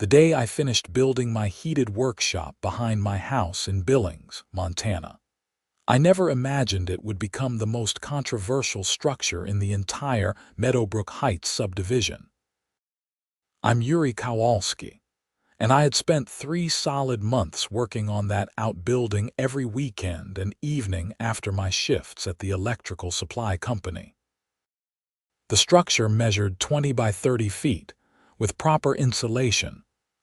the day I finished building my heated workshop behind my house in Billings, Montana. I never imagined it would become the most controversial structure in the entire Meadowbrook Heights subdivision. I'm Yuri Kowalski, and I had spent 3 solid months working on that outbuilding every weekend and evening after my shifts at the electrical supply company. The structure measured 20 by 30 feet, with proper insulation,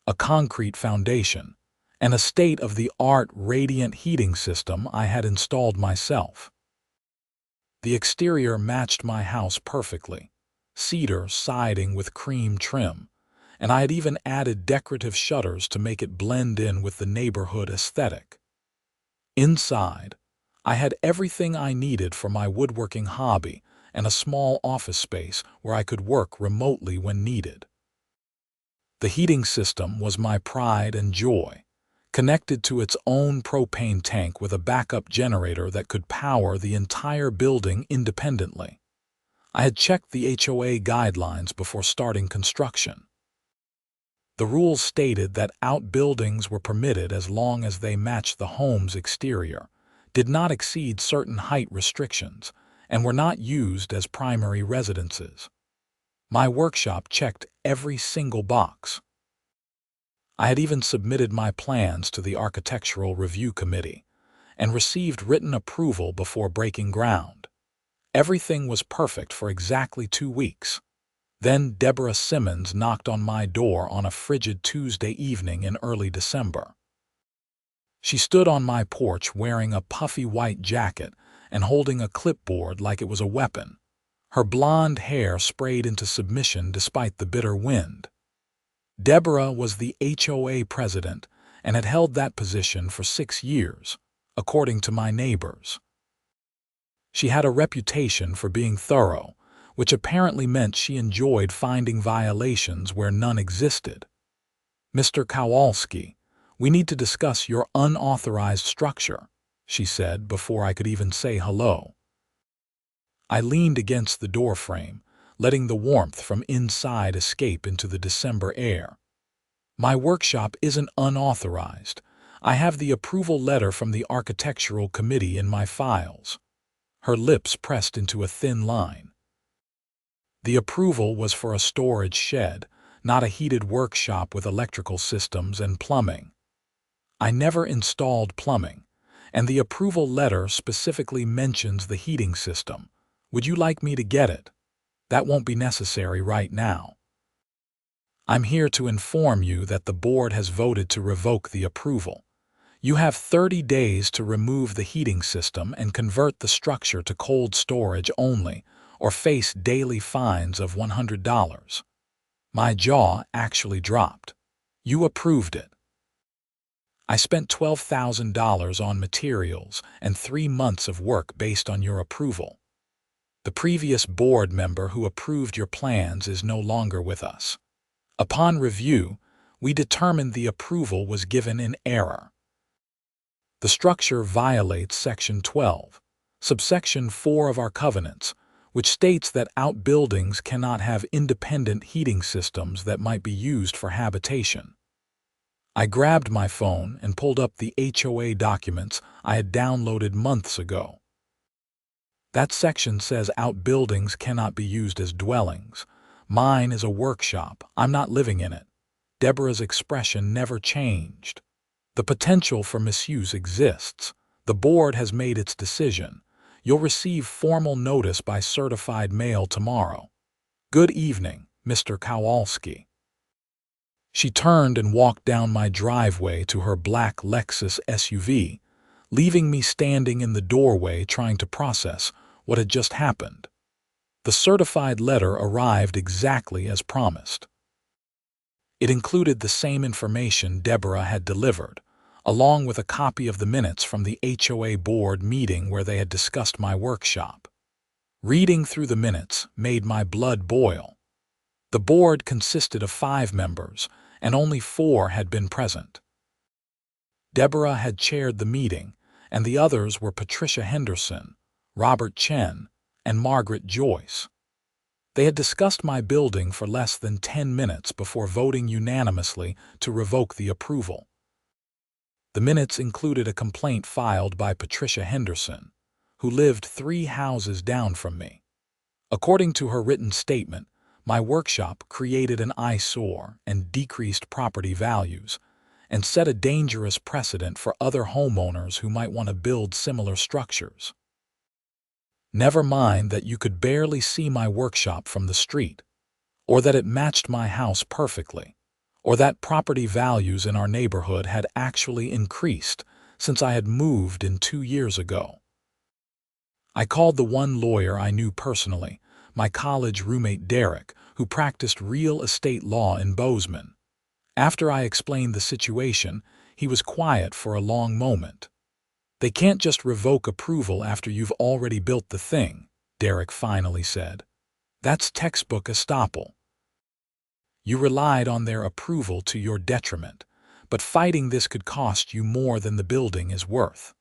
a concrete foundation, and a state-of-the-art radiant heating system I had installed myself. The exterior matched my house perfectly, cedar siding with cream trim, and I had even added decorative shutters to make it blend in with the neighborhood aesthetic. Inside, I had everything I needed for my woodworking hobby and a small office space where I could work remotely when needed. The heating system was my pride and joy, connected to its own propane tank with a backup generator that could power the entire building independently. I had checked the HOA guidelines before starting construction. The rules stated that outbuildings were permitted as long as they matched the home's exterior, did not exceed certain height restrictions, and were not used as primary residences. My workshop checked every single box. I had even submitted my plans to the Architectural Review Committee and received written approval before breaking ground. Everything was perfect for exactly 2 weeks. Then Deborah Simmons knocked on my door on a frigid Tuesday evening in early December. She stood on my porch wearing a puffy white jacket and holding a clipboard like it was a weapon. Her blonde hair sprayed into submission despite the bitter wind. Deborah was the HOA president and had held that position for 6 years, according to my neighbors. She had a reputation for being thorough, which apparently meant she enjoyed finding violations where none existed. "Mr. Kowalski, we need to discuss your unauthorized structure," she said before I could even say hello. I leaned against the doorframe, letting the warmth from inside escape into the December air. "My workshop isn't unauthorized. I have the approval letter from the Architectural Committee in my files." Her lips pressed into a thin line. The approval was for a storage shed, not a heated workshop with electrical systems and plumbing. I never installed plumbing, and the approval letter specifically mentions the heating system. "Would you like me to get it?" "That won't be necessary right now. I'm here to inform you that the board has voted to revoke the approval. You have 30 days to remove the heating system and convert the structure to cold storage only, or face daily fines of $100. My jaw actually dropped. "You approved it." "I spent $12,000 on materials and 3 months of work based on your approval. The previous board member who approved your plans is no longer with us. Upon review, we determined the approval was given in error. The structure violates Section 12, subsection 4 of our covenants, which states that outbuildings cannot have independent heating systems that might be used for habitation." I grabbed my phone and pulled up the HOA documents I had downloaded months ago. That section says outbuildings cannot be used as dwellings. Mine is a workshop. I'm not living in it. Deborah's expression never changed. "The potential for misuse exists. The board has made its decision. You'll receive formal notice by certified mail tomorrow. Good evening, Mr. Kowalski." She turned and walked down my driveway to her black Lexus SUV, leaving me standing in the doorway trying to process what had just happened. The certified letter arrived exactly as promised. It included the same information Deborah had delivered, along with a copy of the minutes from the HOA board meeting where they had discussed my workshop. Reading through the minutes made my blood boil. The board consisted of 5 members, and only 4 had been present. Deborah had chaired the meeting, and the others were Patricia Henderson, Robert Chen, and Margaret Joyce. They had discussed my building for less than 10 minutes before voting unanimously to revoke the approval. The minutes included a complaint filed by Patricia Henderson, who lived 3 houses down from me. According to her written statement, my workshop created an eyesore and decreased property values, and set a dangerous precedent for other homeowners who might want to build similar structures. Never mind that you could barely see my workshop from the street, or that it matched my house perfectly, or that property values in our neighborhood had actually increased since I had moved in 2 years ago. I called the one lawyer I knew personally, my college roommate Derek, who practiced real estate law in Bozeman. After I explained the situation, he was quiet for a long moment. "They can't just revoke approval after you've already built the thing," Derek finally said. "That's textbook estoppel. You relied on their approval to your detriment, but fighting this could cost you more than the building is worth.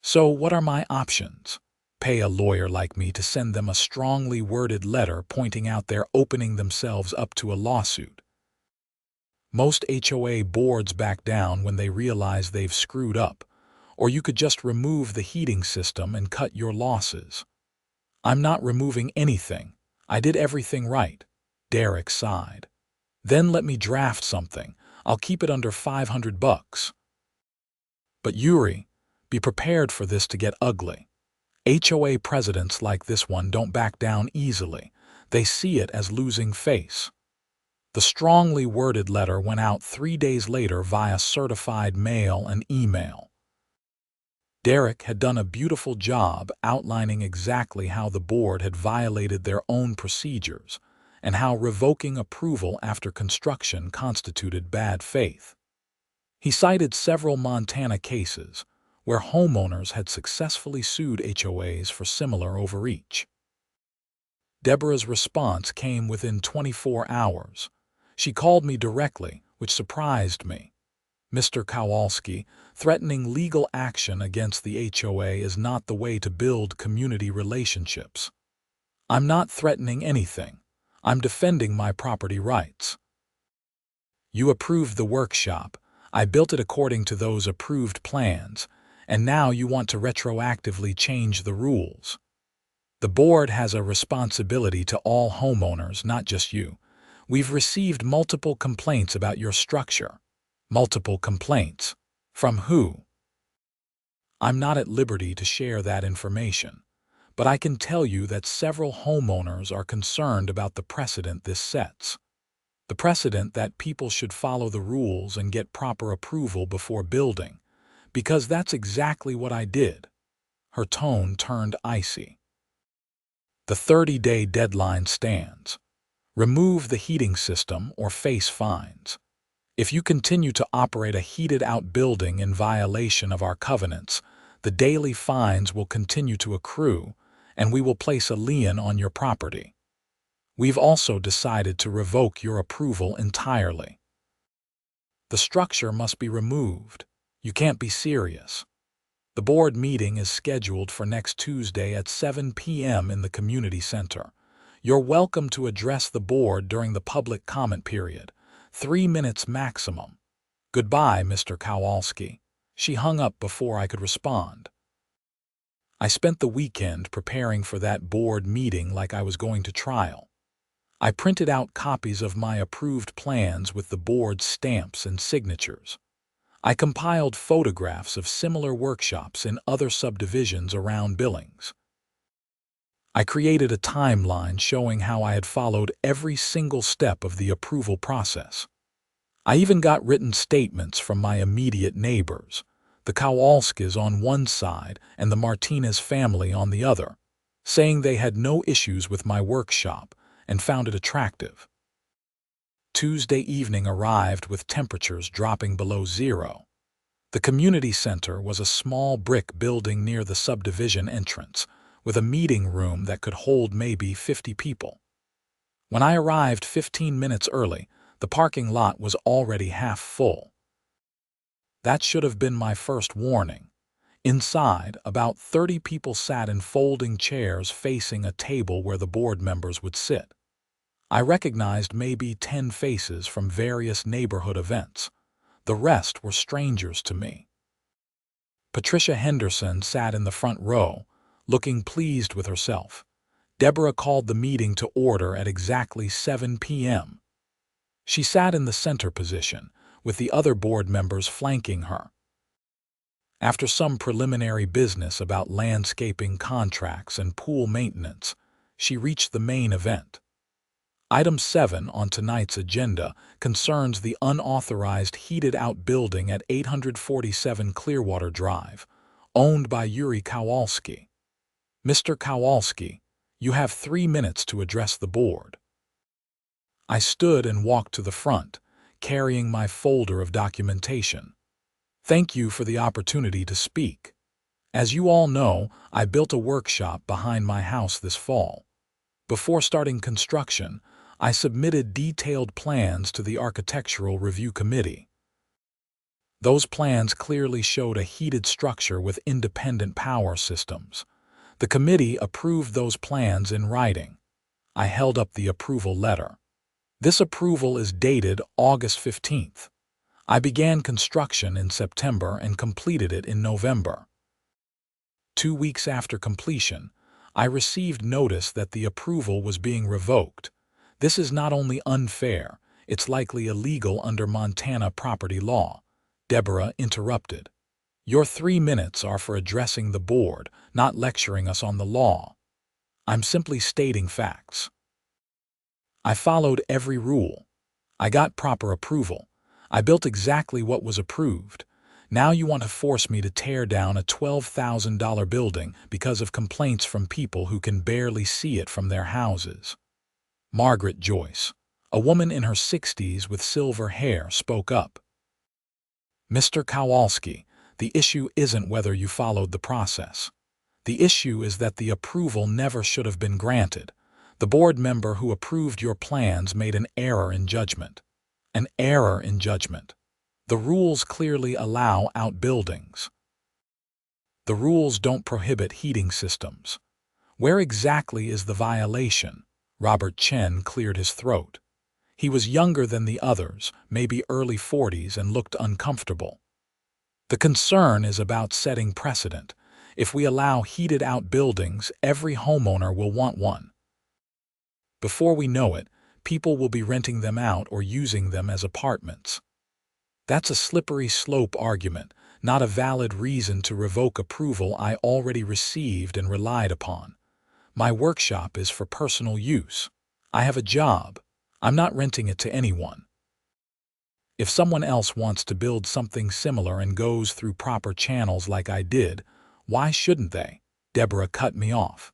So what are my options? Pay a lawyer like me to send them a strongly worded letter pointing out they're opening themselves up to a lawsuit. Most HOA boards back down when they realize they've screwed up, or you could just remove the heating system and cut your losses. I'm not removing anything. I did everything right," Derek sighed. "Then let me draft something. I'll keep it under $500. But Yuri, be prepared for this to get ugly. HOA presidents like this one don't back down easily. They see it as losing face." The strongly worded letter went out 3 days later via certified mail and email. Derek had done a beautiful job outlining exactly how the board had violated their own procedures and how revoking approval after construction constituted bad faith. He cited several Montana cases where homeowners had successfully sued HOAs for similar overreach. Deborah's response came within 24 hours. She called me directly, which surprised me. "Mr. Kowalski, threatening legal action against the HOA is not the way to build community relationships. I'm not threatening anything. I'm defending my property rights. You approved the workshop. I built it according to those approved plans, and now you want to retroactively change the rules. The board has a responsibility to all homeowners, not just you. We've received multiple complaints about your structure." "Multiple complaints? From who?" "I'm not at liberty to share that information, but I can tell you that several homeowners are concerned about the precedent this sets. The precedent that people should follow the rules and get proper approval before building, because that's exactly what I did." Her tone turned icy. "The 30-day deadline stands. Remove the heating system or face fines. If you continue to operate a heated-out building in violation of our covenants, the daily fines will continue to accrue, and we will place a lien on your property. We've also decided to revoke your approval entirely. The structure must be removed. You can't be serious. The board meeting is scheduled for next Tuesday at 7 p.m. in the community center. You're welcome to address the board during the public comment period, 3 minutes maximum. Goodbye, Mr. Kowalski." She hung up before I could respond. I spent the weekend preparing for that board meeting like I was going to trial. I printed out copies of my approved plans with the board's stamps and signatures. I compiled photographs of similar workshops in other subdivisions around Billings. I created a timeline showing how I had followed every single step of the approval process. I even got written statements from my immediate neighbors, the Kowalskis on one side and the Martinez family on the other, saying they had no issues with my workshop and found it attractive. Tuesday evening arrived with temperatures dropping below zero. The community center was a small brick building near the subdivision entrance, with a meeting room that could hold maybe 50 people. When I arrived 15 minutes early, the parking lot was already half full. That should have been my first warning. Inside, about 30 people sat in folding chairs facing a table where the board members would sit. I recognized maybe 10 faces from various neighborhood events. The rest were strangers to me. Patricia Henderson sat in the front row, looking pleased with herself. Deborah called the meeting to order at exactly 7 p.m. She sat in the center position, with the other board members flanking her. After some preliminary business about landscaping contracts and pool maintenance, she reached the main event. Item 7 on tonight's agenda concerns the unauthorized heated outbuilding at 847 Clearwater Drive, owned by Yuri Kowalski. Mr. Kowalski, you have 3 minutes to address the board. I stood and walked to the front, carrying my folder of documentation. Thank you for the opportunity to speak. As you all know, I built a workshop behind my house this fall. Before starting construction, I submitted detailed plans to the Architectural Review Committee. Those plans clearly showed a heated structure with independent power systems. The committee approved those plans in writing. I held up the approval letter. This approval is dated August 15th. I began construction in September and completed it in November. 2 weeks after completion, I received notice that the approval was being revoked. This is not only unfair, it's likely illegal under Montana property law. Deborah interrupted. Your 3 minutes are for addressing the board, not lecturing us on the law. I'm simply stating facts. I followed every rule. I got proper approval. I built exactly what was approved. Now you want to force me to tear down a $12,000 building because of complaints from people who can barely see it from their houses. Margaret Joyce, a woman in her 60s with silver hair, spoke up. Mr. Kowalski, the issue isn't whether you followed the process. The issue is that the approval never should have been granted. The board member who approved your plans made an error in judgment. An error in judgment. The rules clearly allow outbuildings. The rules don't prohibit heating systems. Where exactly is the violation? Robert Chen cleared his throat. He was younger than the others, maybe early 40s, and looked uncomfortable. The concern is about setting precedent. If we allow heated outbuildings, every homeowner will want one. Before we know it, people will be renting them out or using them as apartments. That's a slippery slope argument, not a valid reason to revoke approval I already received and relied upon. My workshop is for personal use. I have a job. I'm not renting it to anyone. If someone else wants to build something similar and goes through proper channels like I did, why shouldn't they? Deborah cut me off.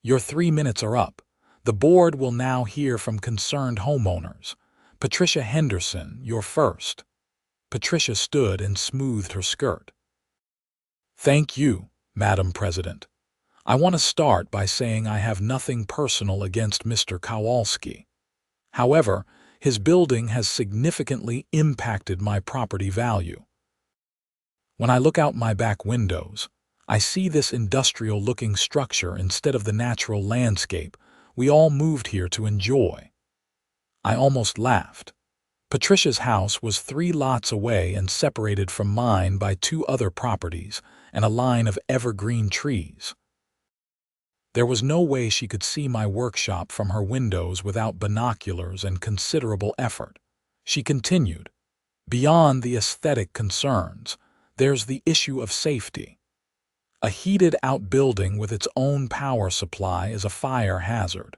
Your 3 minutes are up. The board will now hear from concerned homeowners. Patricia Henderson, you're first. Patricia stood and smoothed her skirt. Thank you, Madam President. I want to start by saying I have nothing personal against Mr. Kowalski. However, his building has significantly impacted my property value. When I look out my back windows, I see this industrial-looking structure instead of the natural landscape we all moved here to enjoy. I almost laughed. Patricia's house was 3 lots away and separated from mine by 2 other properties and a line of evergreen trees. There was no way she could see my workshop from her windows without binoculars and considerable effort. She continued, beyond the aesthetic concerns, there's the issue of safety. A heated outbuilding with its own power supply is a fire hazard.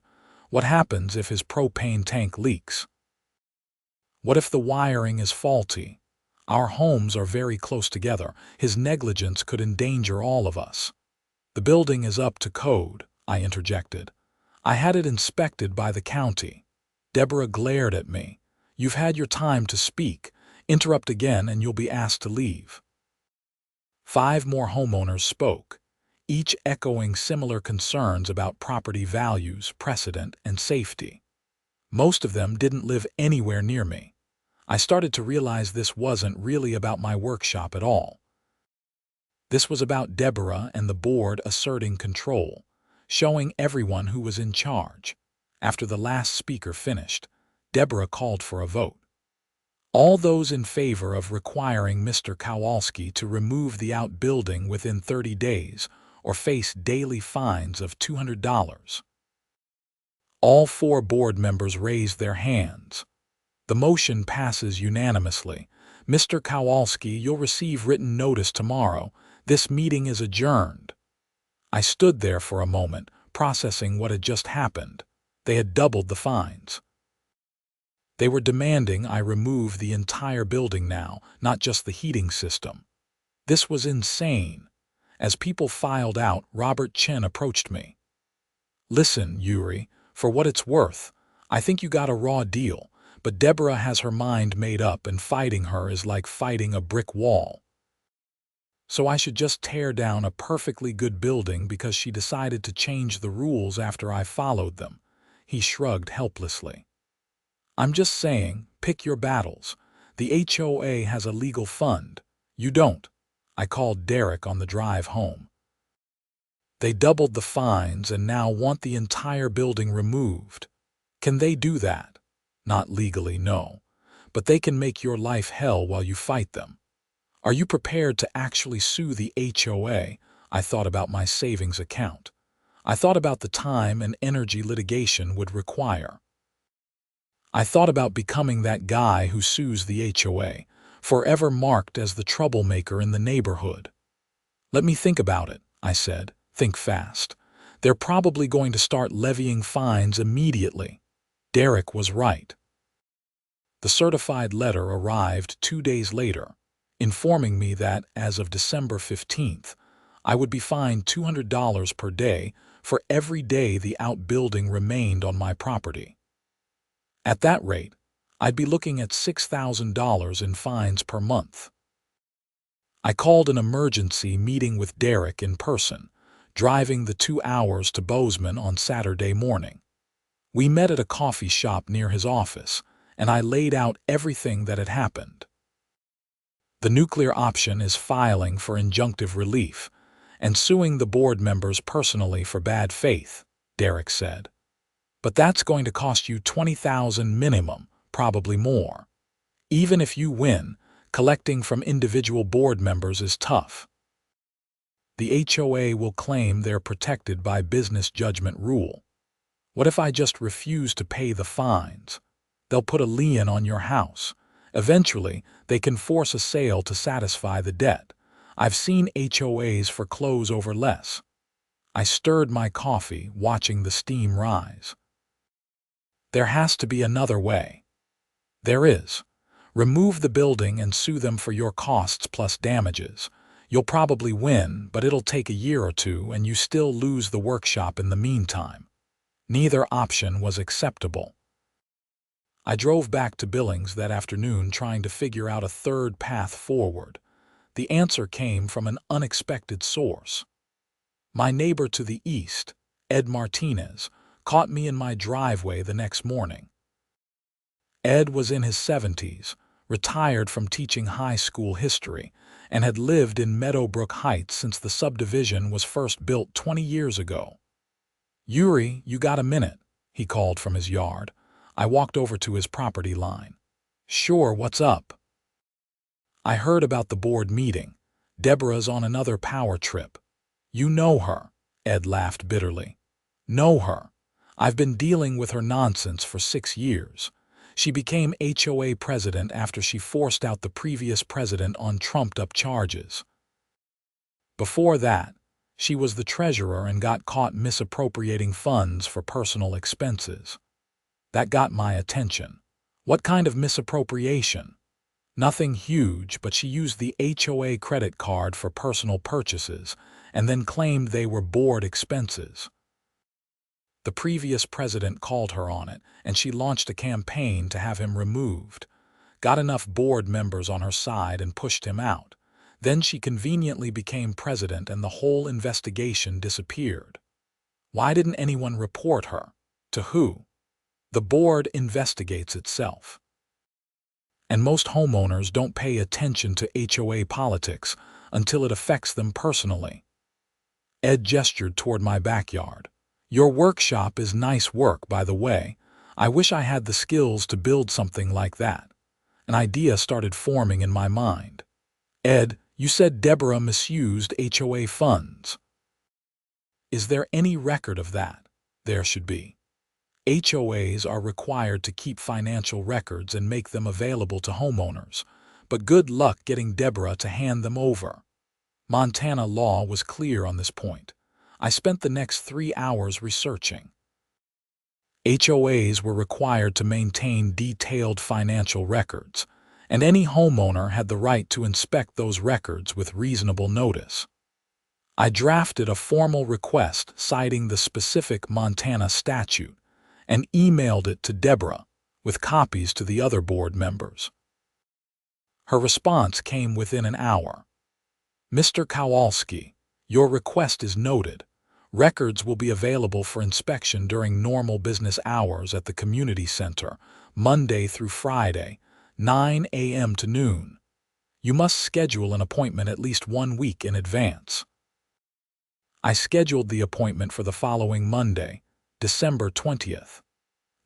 What happens if his propane tank leaks? What if the wiring is faulty? Our homes are very close together. His negligence could endanger all of us. The building is up to code, I interjected. I had it inspected by the county. Deborah glared at me. You've had your time to speak. Interrupt again and you'll be asked to leave. 5 more homeowners spoke, each echoing similar concerns about property values, precedent, and safety. Most of them didn't live anywhere near me. I started to realize this wasn't really about my workshop at all. This was about Deborah and the board asserting control, showing everyone who was in charge. After the last speaker finished, Deborah called for a vote. All those in favor of requiring Mr. Kowalski to remove the outbuilding within 30 days or face daily fines of $200. All 4 board members raised their hands. The motion passes unanimously. Mr. Kowalski, you'll receive written notice tomorrow. This meeting is adjourned. I stood there for a moment, processing what had just happened. They had doubled the fines. They were demanding I remove the entire building now, not just the heating system. This was insane. As people filed out, Robert Chen approached me. "Listen, Yuri, for what it's worth, I think you got a raw deal, but Deborah has her mind made up and fighting her is like fighting a brick wall. So I should just tear down a perfectly good building because she decided to change the rules after I followed them." He shrugged helplessly. "I'm just saying, pick your battles. The HOA has a legal fund. You don't." I called Derek on the drive home. "They doubled the fines and now want the entire building removed. Can they do that?" "Not legally, no. But they can make your life hell while you fight them." "Are you prepared to actually sue the HOA?" I thought about my savings account. I thought about the time and energy litigation would require. I thought about becoming that guy who sues the HOA, forever marked as the troublemaker in the neighborhood. "Let me think about it," I said. "Think fast. They're probably going to start levying fines immediately." Derek was right. The certified letter arrived 2 days later, informing me that, as of December 15th, I would be fined $200 per day for every day the outbuilding remained on my property. At that rate, I'd be looking at $6,000 in fines per month. I called an emergency meeting with Derek in person, driving the 2 hours to Bozeman on Saturday morning. We met at a coffee shop near his office, and I laid out everything that had happened. "The nuclear option is filing for injunctive relief and suing the board members personally for bad faith," Derek said. "But that's going to cost you $20,000 minimum, probably more. Even if you win, collecting from individual board members is tough. The HOA will claim they're protected by business judgment rule. What if I just refuse to pay the fines? They'll put a lien on your house. Eventually, they can force a sale to satisfy the debt. I've seen HOAs foreclose over less." I stirred my coffee, watching the steam rise. "There has to be another way." "There is. Remove the building and sue them for your costs plus damages. You'll probably win, but it'll take a year or two and you still lose the workshop in the meantime." Neither option was acceptable. I drove back to Billings that afternoon trying to figure out a third path forward. The answer came from an unexpected source. My neighbor to the east, Ed Martinez, caught me in my driveway the next morning. Ed was in his 70s, retired from teaching high school history, and had lived in Meadowbrook Heights since the subdivision was first built 20 years ago. "Yuri, you got a minute?" he called from his yard. I walked over to his property line. "Sure, what's up?" "I heard about the board meeting. Deborah's on another power trip." "You know her," Ed laughed bitterly. "Know her? I've been dealing with her nonsense for 6 years. She became HOA president after she forced out the previous president on trumped-up charges. Before that, she was the treasurer and got caught misappropriating funds for personal expenses. That got my attention." "What kind of misappropriation?" "Nothing huge, but she used the HOA credit card for personal purchases and then claimed they were board expenses. The previous president called her on it, and she launched a campaign to have him removed. Got enough board members on her side and pushed him out. Then she conveniently became president and the whole investigation disappeared." "Why didn't anyone report her?" "To who?" "The board investigates itself. And most homeowners don't pay attention to HOA politics until it affects them personally." Ed gestured toward my backyard. Your workshop is nice work, by the way. I wish I had the skills to build something like that. An idea started forming in my mind. Ed, you said Deborah misused HOA funds. Is there any record of that? There should be. HOAs are required to keep financial records and make them available to homeowners, but good luck getting Deborah to hand them over. Montana law was clear on this point. I spent the next 3 hours researching. HOAs were required to maintain detailed financial records, and any homeowner had the right to inspect those records with reasonable notice. I drafted a formal request citing the specific Montana statute and emailed it to Deborah, with copies to the other board members. Her response came within an hour. Mr. Kowalski, your request is noted. Records will be available for inspection during normal business hours at the community center, Monday through Friday, 9 a.m. to noon. You must schedule an appointment at least 1 week in advance. I scheduled the appointment for the following Monday, December 20th.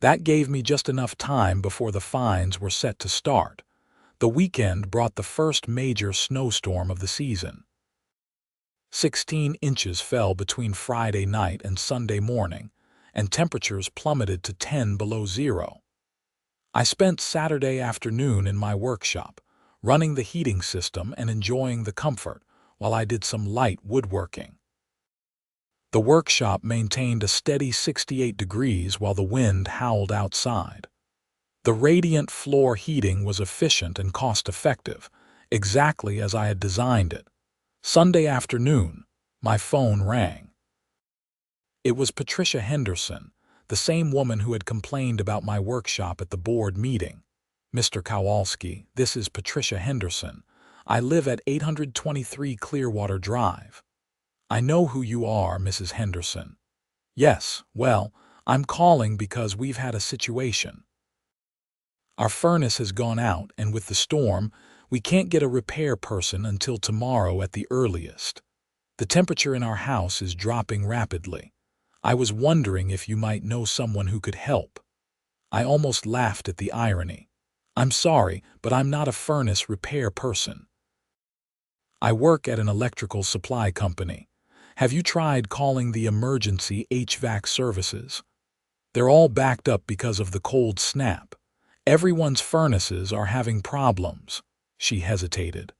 That gave me just enough time before the fines were set to start. The weekend brought the first major snowstorm of the season. 16 inches fell between Friday night and Sunday morning, and temperatures plummeted to 10 below zero. I spent Saturday afternoon in my workshop, running the heating system and enjoying the comfort while I did some light woodworking. The workshop maintained a steady 68 degrees while the wind howled outside. The radiant floor heating was efficient and cost-effective, exactly as I had designed it. Sunday afternoon, my phone rang. It was Patricia Henderson, the same woman who had complained about my workshop at the board meeting. Mr. Kowalski, this is Patricia Henderson. I live at 823 Clearwater Drive. I know who you are, Mrs. Henderson. Yes, well, I'm calling because we've had a situation. Our furnace has gone out, and with the storm, we can't get a repair person until tomorrow at the earliest. The temperature in our house is dropping rapidly. I was wondering if you might know someone who could help. I almost laughed at the irony. I'm sorry, but I'm not a furnace repair person. I work at an electrical supply company. Have you tried calling the emergency HVAC services? They're all backed up because of the cold snap. Everyone's furnaces are having problems. She hesitated.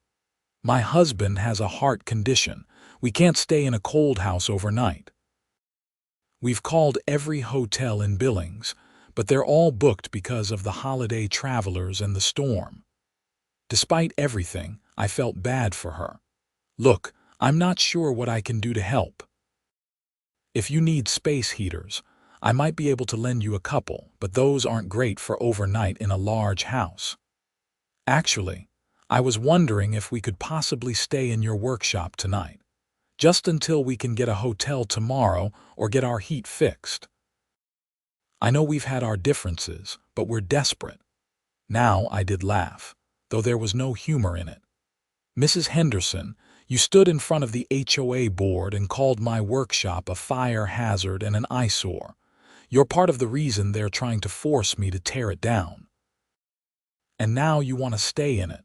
My husband has a heart condition. We can't stay in a cold house overnight. We've called every hotel in Billings, but they're all booked because of the holiday travelers and the storm. Despite everything, I felt bad for her. Look, I'm not sure what I can do to help. If you need space heaters, I might be able to lend you a couple, but those aren't great for overnight in a large house. Actually, I was wondering if we could possibly stay in your workshop tonight, just until we can get a hotel tomorrow or get our heat fixed. I know we've had our differences, but we're desperate. Now I did laugh, though there was no humor in it. Mrs. Henderson, you stood in front of the HOA board and called my workshop a fire hazard and an eyesore. You're part of the reason they're trying to force me to tear it down. And now you want to stay in it.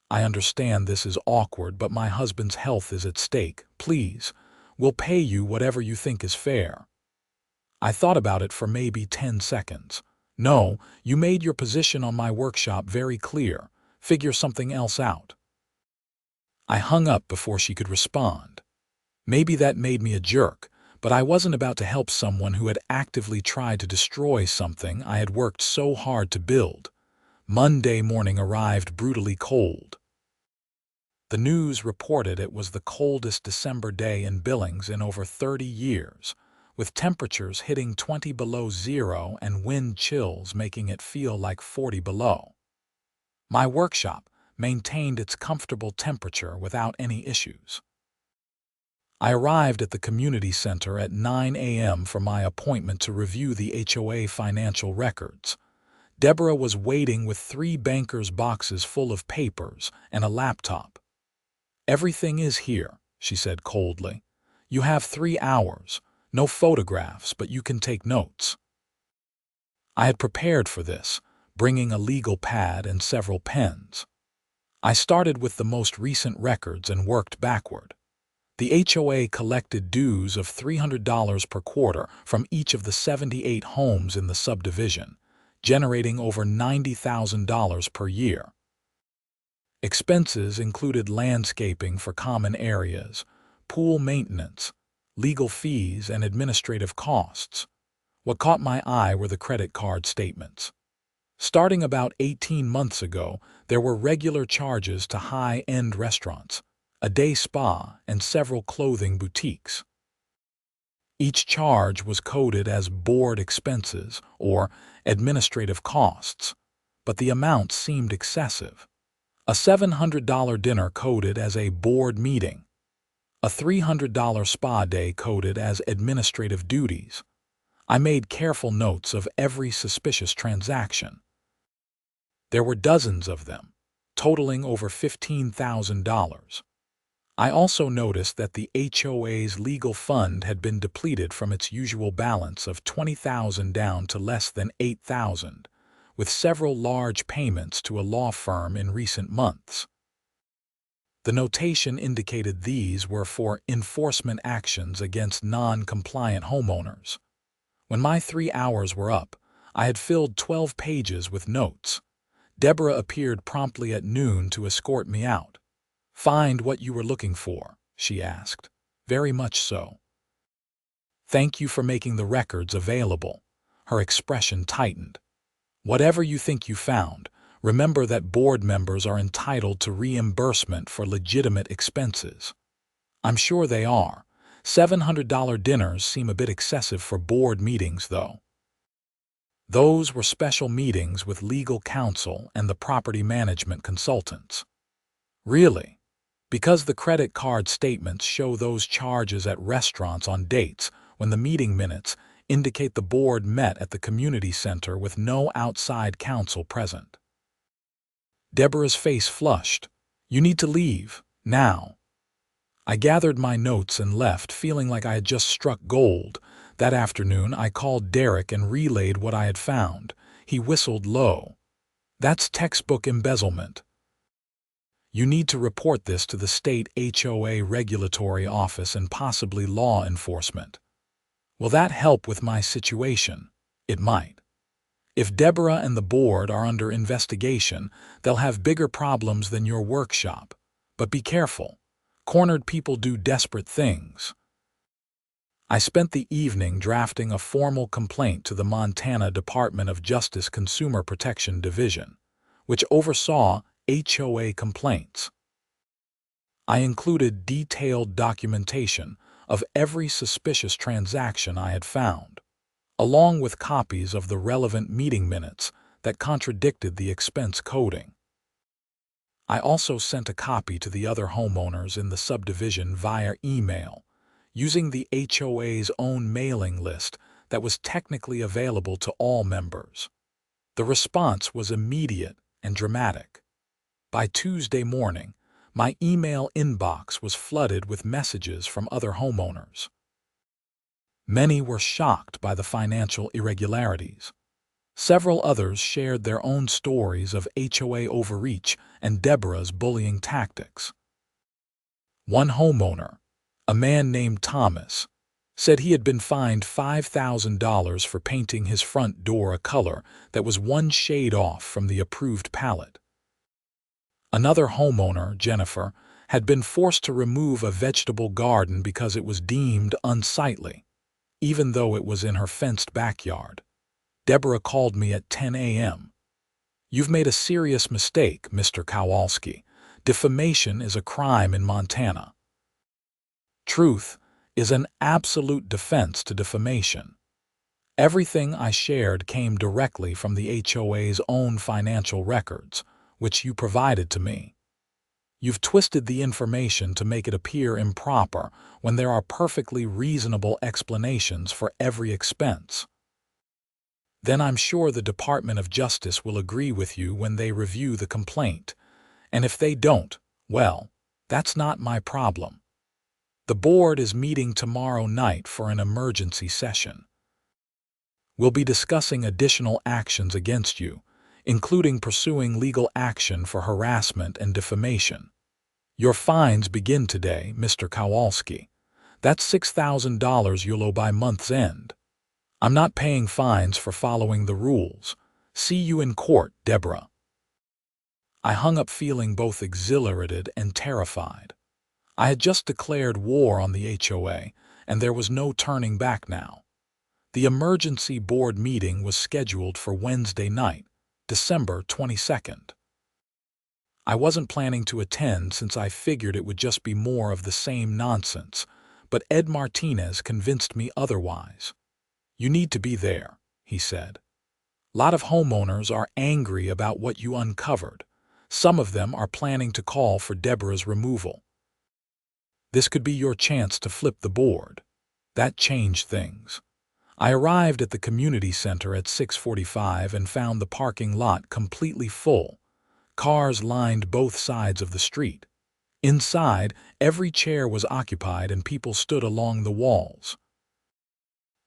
I understand this is awkward, but my husband's health is at stake. Please, we'll pay you whatever you think is fair. I thought about it for maybe 10 seconds. No, you made your position on my workshop very clear. Figure something else out. I hung up before she could respond. Maybe that made me a jerk, but I wasn't about to help someone who had actively tried to destroy something I had worked so hard to build. Monday morning arrived brutally cold. The news reported it was the coldest December day in Billings in over 30 years, with temperatures hitting 20 below zero and wind chills making it feel like 40 below. My workshop maintained its comfortable temperature without any issues. I arrived at the community center at 9 a.m. for my appointment to review the HOA financial records. Deborah was waiting with 3 bankers' boxes full of papers and a laptop. Everything is here, she said coldly. You have 3 hours. No photographs, but you can take notes. I had prepared for this, bringing a legal pad and several pens. I started with the most recent records and worked backward. The HOA collected dues of $300 per quarter from each of the 78 homes in the subdivision, generating over $90,000 per year. Expenses included landscaping for common areas, pool maintenance, legal fees, and administrative costs. What caught my eye were the credit card statements. Starting about 18 months ago, there were regular charges to high-end restaurants, a day spa, and several clothing boutiques. Each charge was coded as board expenses or administrative costs, but the amount seemed excessive. A $700 dinner coded as a board meeting, a $300 spa day coded as administrative duties. I made careful notes of every suspicious transaction. There were dozens of them, totaling over $15,000. I also noticed that the HOA's legal fund had been depleted from its usual balance of $20,000 down to less than $8,000, with several large payments to a law firm in recent months. The notation indicated these were for enforcement actions against non-compliant homeowners. When my 3 hours were up, I had filled 12 pages with notes. Deborah appeared promptly at noon to escort me out. "Find what you were looking for?" she asked. "Very much so." "Thank you for making the records available." Her expression tightened. "Whatever you think you found, remember that board members are entitled to reimbursement for legitimate expenses." "I'm sure they are. $700 dinners seem a bit excessive for board meetings, though." "Those were special meetings with legal counsel and the property management consultants." "Really?" "Because the credit card statements show those charges at restaurants on dates when the meeting minutes indicate the board met at the community center with no outside counsel present." Deborah's face flushed. "You need to leave, now." I gathered my notes and left, feeling like I had just struck gold. That afternoon, I called Derek and relayed what I had found. He whistled low. "That's textbook embezzlement. You need to report this to the state HOA regulatory office and possibly law enforcement." "Will that help with my situation?" "It might. If Deborah and the board are under investigation, they'll have bigger problems than your workshop. But be careful. Cornered people do desperate things." I spent the evening drafting a formal complaint to the Montana Department of Justice Consumer Protection Division, which oversaw HOA complaints. I included detailed documentation of every suspicious transaction I had found, along with copies of the relevant meeting minutes that contradicted the expense coding. I also sent a copy to the other homeowners in the subdivision via email, using the HOA's own mailing list that was technically available to all members. The response was immediate and dramatic. By Tuesday morning, my email inbox was flooded with messages from other homeowners. Many were shocked by the financial irregularities. Several others shared their own stories of HOA overreach and Deborah's bullying tactics. One homeowner, a man named Thomas, said he had been fined $5,000 for painting his front door a color that was one shade off from the approved palette. Another homeowner, Jennifer, had been forced to remove a vegetable garden because it was deemed unsightly, even though it was in her fenced backyard. Deborah called me at 10 a.m. "You've made a serious mistake, Mr. Kowalski. Defamation is a crime in Montana." Truth is an absolute defense to defamation. Everything I shared came directly from the HOA's own financial records, which you provided to me. You've twisted the information to make it appear improper when there are perfectly reasonable explanations for every expense. Then I'm sure the Department of Justice will agree with you when they review the complaint, and if they don't, well, that's not my problem. The board is meeting tomorrow night for an emergency session. We'll be discussing additional actions against you, including pursuing legal action for harassment and defamation. Your fines begin today, Mr. Kowalski. That's $6,000 you'll owe by month's end. I'm not paying fines for following the rules. See you in court, Deborah. I hung up feeling both exhilarated and terrified. I had just declared war on the HOA, and there was no turning back now. The emergency board meeting was scheduled for Wednesday night, December 22nd. I wasn't planning to attend since I figured it would just be more of the same nonsense, but Ed Martinez convinced me otherwise. You need to be there, he said. A lot of homeowners are angry about what you uncovered. Some of them are planning to call for Deborah's removal. This could be your chance to flip the board. That changed things. I arrived at the community center at 6:45 and found the parking lot completely full. Cars lined both sides of the street. Inside, every chair was occupied and people stood along the walls.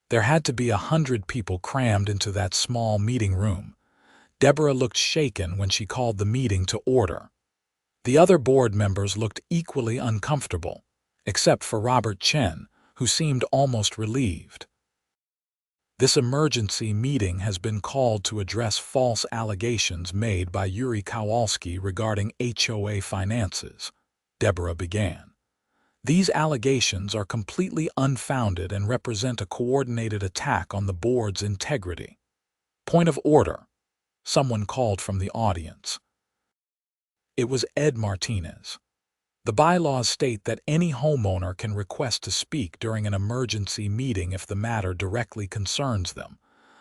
There had to be 100 people crammed into that small meeting room. Deborah looked shaken when she called the meeting to order. The other board members looked equally uncomfortable, except for Robert Chen, who seemed almost relieved. This emergency meeting has been called to address false allegations made by Yuri Kowalski regarding HOA finances, Deborah began. These allegations are completely unfounded and represent a coordinated attack on the board's integrity. Point of order. Someone called from the audience. It was Ed Martinez. The bylaws state that any homeowner can request to speak during an emergency meeting if the matter directly concerns them.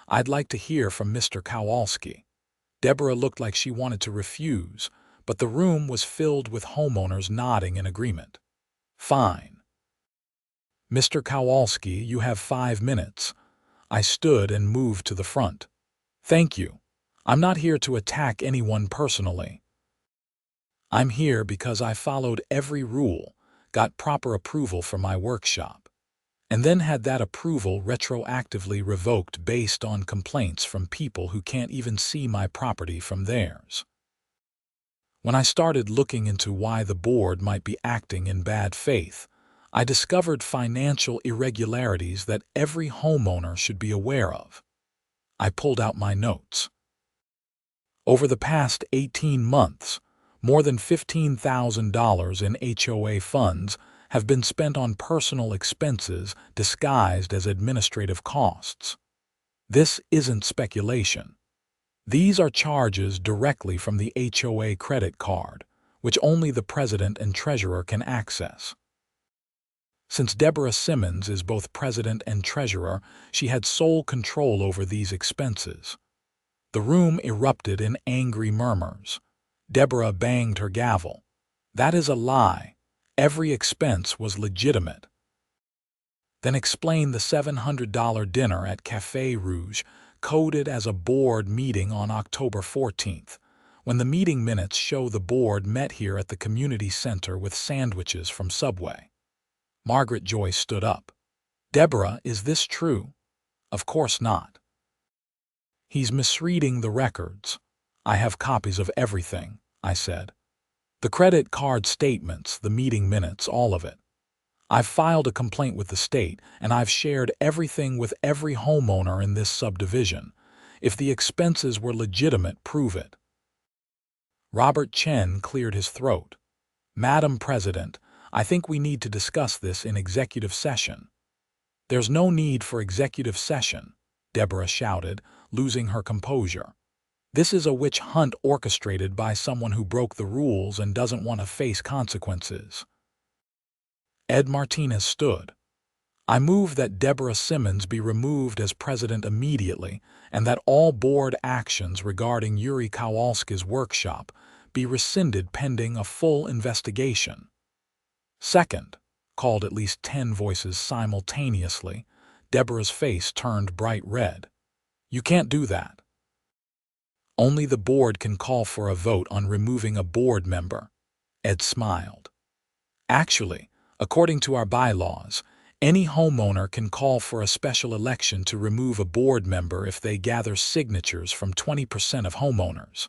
I'd like to hear from Mr. Kowalski. Deborah looked like she wanted to refuse, but the room was filled with homeowners nodding in agreement. Fine. Mr. Kowalski, you have 5 minutes. I stood and moved to the front. Thank you. I'm not here to attack anyone personally. I'm here because I followed every rule, got proper approval for my workshop, and then had that approval retroactively revoked based on complaints from people who can't even see my property from theirs. When I started looking into why the board might be acting in bad faith, I discovered financial irregularities that every homeowner should be aware of. I pulled out my notes. Over the past 18 months, more than $15,000 in HOA funds have been spent on personal expenses disguised as administrative costs. This isn't speculation. These are charges directly from the HOA credit card, which only the president and treasurer can access. Since Deborah Simmons is both president and treasurer, she had sole control over these expenses. The room erupted in angry murmurs. Deborah banged her gavel. That is a lie. Every expense was legitimate. Then explain the $700 dinner at Café Rouge, coded as a board meeting on October 14th, when the meeting minutes show the board met here at the community center with sandwiches from Subway. Margaret Joyce stood up. Deborah, is this true? Of course not. He's misreading the records. I have copies of everything, I said. The credit card statements, the meeting minutes, all of it. I've filed a complaint with the state, and I've shared everything with every homeowner in this subdivision. If the expenses were legitimate, prove it. Robert Chen cleared his throat. Madam President, I think we need to discuss this in executive session. There's no need for executive session, Deborah shouted, losing her composure. This is a witch hunt orchestrated by someone who broke the rules and doesn't want to face consequences. Ed Martinez stood. I move that Deborah Simmons be removed as president immediately and that all board actions regarding Yuri Kowalski's workshop be rescinded pending a full investigation. Second, called at least 10 voices simultaneously. Deborah's face turned bright red. You can't do that. Only the board can call for a vote on removing a board member. Ed smiled. Actually, According to our bylaws, any homeowner can call for a special election to remove a board member if they gather signatures from 20% of homeowners.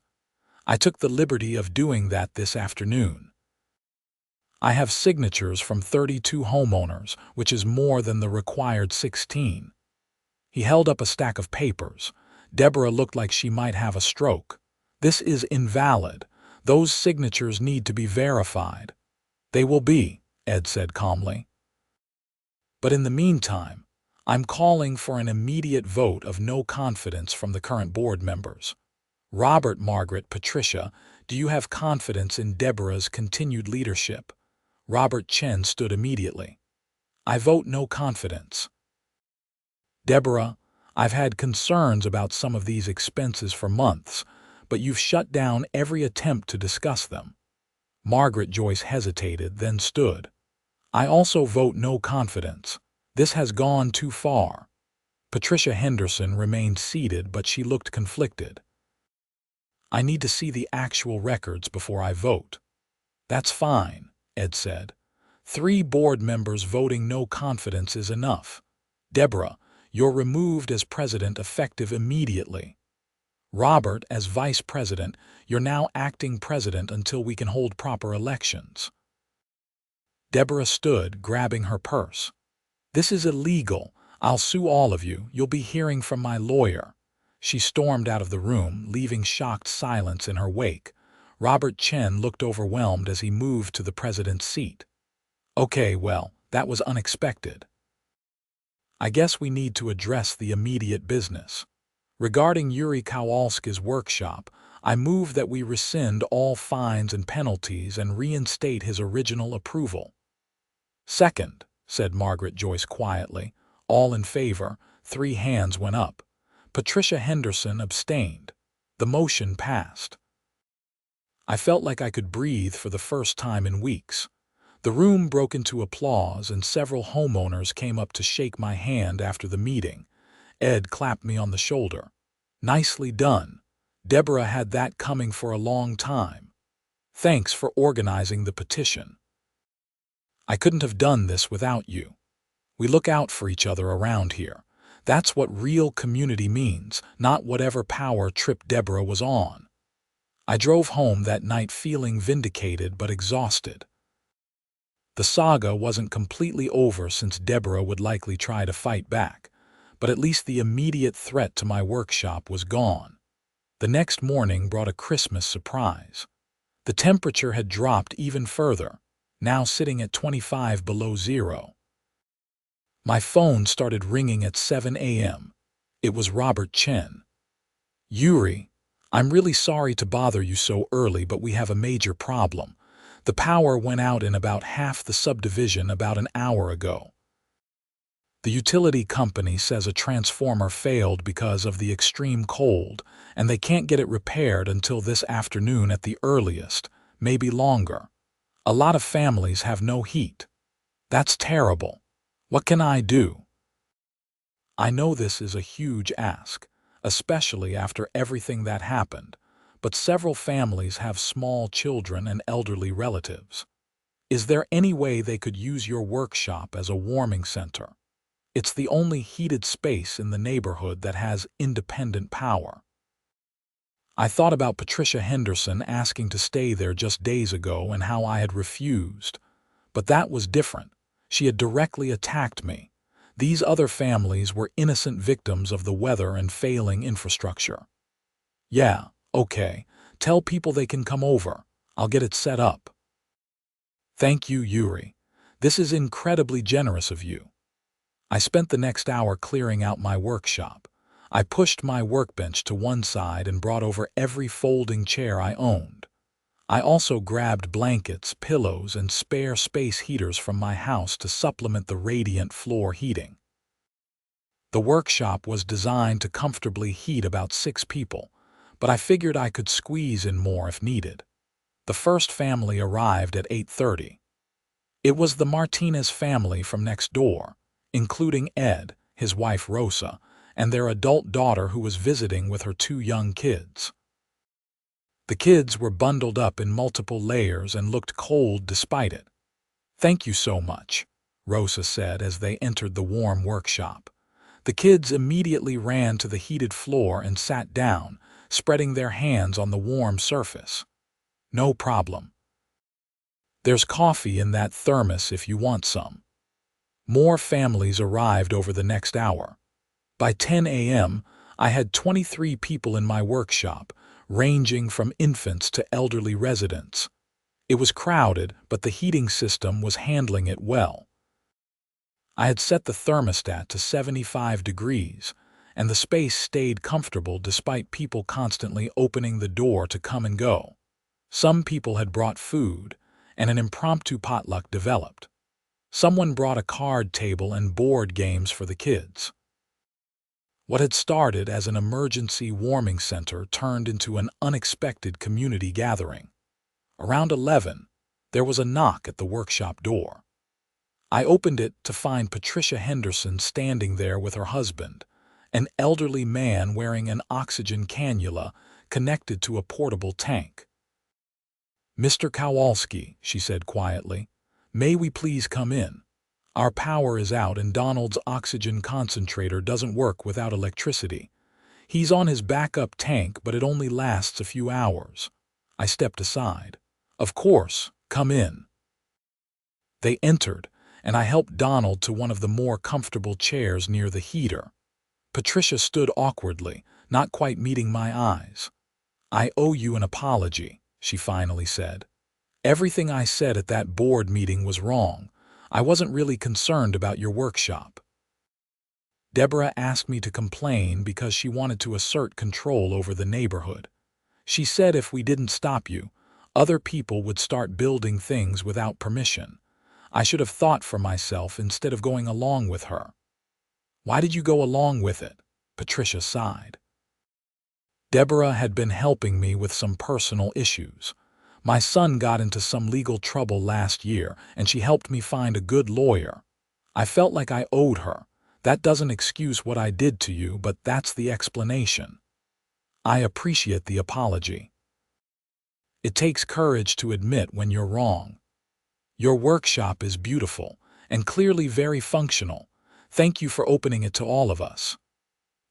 I took the liberty of doing that this afternoon. I have signatures from 32 homeowners, which is more than the required 16. He held up a stack of papers. Deborah looked like she might have a stroke. This is invalid. Those signatures need to be verified. They will be, Ed said calmly. But in the meantime, I'm calling for an immediate vote of no confidence from the current board members. Robert, Margaret, Patricia, do you have confidence in Deborah's continued leadership? Robert Chen stood immediately. I vote no confidence. Deborah, I've had concerns about some of these expenses for months, but you've shut down every attempt to discuss them. Margaret Joyce hesitated, then stood. I also vote no confidence. This has gone too far. Patricia Henderson remained seated, but she looked conflicted. I need to see the actual records before I vote. That's fine, Ed said. 3 board members voting no confidence is enough. Deborah, you're removed as president effective immediately. Robert, as vice president, you're now acting president until we can hold proper elections. Deborah stood, grabbing her purse. This is illegal. I'll sue all of you. You'll be hearing from my lawyer. She stormed out of the room, leaving shocked silence in her wake. Robert Chen looked overwhelmed as he moved to the president's seat. Okay, well, that was unexpected. I guess we need to address the immediate business. Regarding Yuri Kowalski's workshop, I move that we rescind all fines and penalties and reinstate his original approval. Second, said Margaret Joyce quietly. All in favor. 3 hands went up. Patricia Henderson abstained. The motion passed. I felt like I could breathe for the first time in weeks. The room broke into applause and several homeowners came up to shake my hand after the meeting. Ed clapped me on the shoulder. Nicely done. Deborah had that coming for a long time. Thanks for organizing the petition. I couldn't have done this without you. We look out for each other around here. That's what real community means, not whatever power trip Deborah was on. I drove home that night feeling vindicated but exhausted. The saga wasn't completely over since Deborah would likely try to fight back, but at least the immediate threat to my workshop was gone. The next morning brought a Christmas surprise. The temperature had dropped even further, now sitting at 25 below zero. My phone started ringing at 7 a.m. It was Robert Chen. Yuri, I'm really sorry to bother you so early, but we have a major problem. The power went out in about half the subdivision about an hour ago. The utility company says a transformer failed because of the extreme cold, and they can't get it repaired until this afternoon at the earliest, maybe longer. A lot of families have no heat. That's terrible. What can I do? I know this is a huge ask, especially after everything that happened, but several families have small children and elderly relatives. Is there any way they could use your workshop as a warming center? It's the only heated space in the neighborhood that has independent power. I thought about Patricia Henderson asking to stay there just days ago and how I had refused. But that was different. She had directly attacked me. These other families were innocent victims of the weather and failing infrastructure. Yeah, okay. Tell people they can come over. I'll get it set up. Thank you, Yuri. This is incredibly generous of you. I spent the next hour clearing out my workshop. I pushed my workbench to one side and brought over every folding chair I owned. I also grabbed blankets, pillows, and spare space heaters from my house to supplement the radiant floor heating. The workshop was designed to comfortably heat about 6 people, but I figured I could squeeze in more if needed. The first family arrived at 8:30. It was the Martinez family from next door, including Ed, his wife Rosa, and their adult daughter who was visiting with her 2 young kids. The kids were bundled up in multiple layers and looked cold despite it. "Thank you so much," Rosa said as they entered the warm workshop. The kids immediately ran to the heated floor and sat down, spreading their hands on the warm surface. "No problem. There's coffee in that thermos if you want some." More families arrived over the next hour. By 10 a.m., I had 23 people in my workshop, ranging from infants to elderly residents. It was crowded, but the heating system was handling it well. I had set the thermostat to 75 degrees, and the space stayed comfortable despite people constantly opening the door to come and go. Some people had brought food, and an impromptu potluck developed. Someone brought a card table and board games for the kids. What had started as an emergency warming center turned into an unexpected community gathering. Around 11, there was a knock at the workshop door. I opened it to find Patricia Henderson standing there with her husband, an elderly man wearing an oxygen cannula connected to a portable tank. "Mr. Kowalski," she said quietly, "may we please come in? Our power is out and Donald's oxygen concentrator doesn't work without electricity. He's on his backup tank, but it only lasts a few hours." I stepped aside. "Of course, come in." They entered, and I helped Donald to one of the more comfortable chairs near the heater. Patricia stood awkwardly, not quite meeting my eyes. "I owe you an apology," she finally said. "Everything I said at that board meeting was wrong. I wasn't really concerned about your workshop." Deborah asked me to complain because she wanted to assert control over the neighborhood. She said if we didn't stop you, other people would start building things without permission. I should have thought for myself instead of going along with her. "Why did you go along with it?" Patricia sighed. Deborah had been helping me with some personal issues. My son got into some legal trouble last year, and she helped me find a good lawyer. I felt like I owed her. That doesn't excuse what I did to you, but that's the explanation. I appreciate the apology. It takes courage to admit when you're wrong. Your workshop is beautiful and clearly very functional. Thank you for opening it to all of us.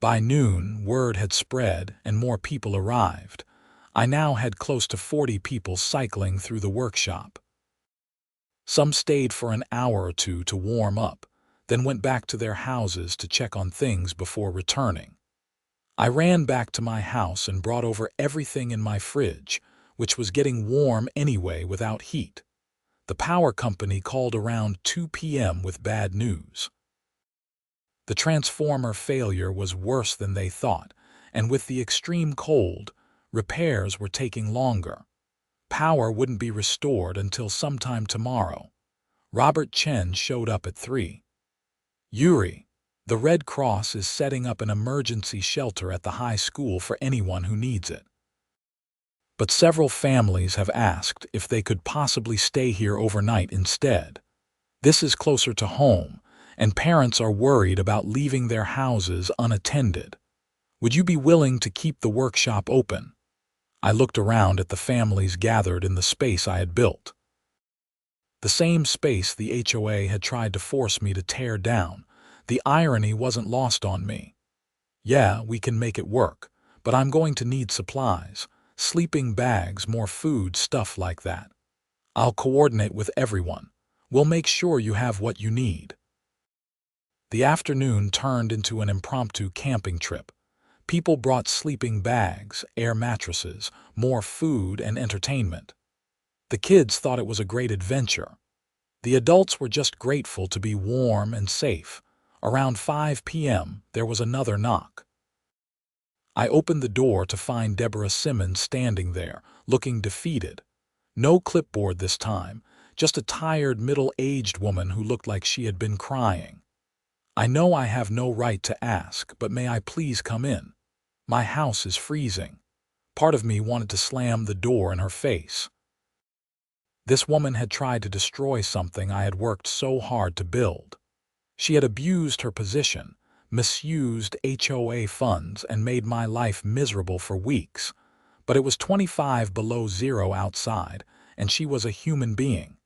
By noon, word had spread and more people arrived. I now had close to 40 people cycling through the workshop. Some stayed for an hour or two to warm up, then went back to their houses to check on things before returning. I ran back to my house and brought over everything in my fridge, which was getting warm anyway without heat. The power company called around 2 p.m. with bad news. The transformer failure was worse than they thought, and with the extreme cold, repairs were taking longer. Power wouldn't be restored until sometime tomorrow. Robert Chen showed up at 3. "Yuri, the Red Cross is setting up an emergency shelter at the high school for anyone who needs it. But several families have asked if they could possibly stay here overnight instead. This is closer to home, and parents are worried about leaving their houses unattended. Would you be willing to keep the workshop open?" I looked around at the families gathered in the space I had built. The same space the HOA had tried to force me to tear down. The irony wasn't lost on me. "Yeah, we can make it work, but I'm going to need supplies. Sleeping bags, more food, stuff like that. I'll coordinate with everyone. We'll make sure you have what you need." The afternoon turned into an impromptu camping trip. People brought sleeping bags, air mattresses, more food, and entertainment. The kids thought it was a great adventure. The adults were just grateful to be warm and safe. Around 5 p.m., there was another knock. I opened the door to find Deborah Simmons standing there, looking defeated. No clipboard this time, just a tired, middle-aged woman who looked like she had been crying. "I know I have no right to ask, but may I please come in? My house is freezing." Part of me wanted to slam the door in her face. This woman had tried to destroy something I had worked so hard to build. She had abused her position, misused HOA funds, and made my life miserable for weeks. But it was 25 below zero outside, and she was a human being.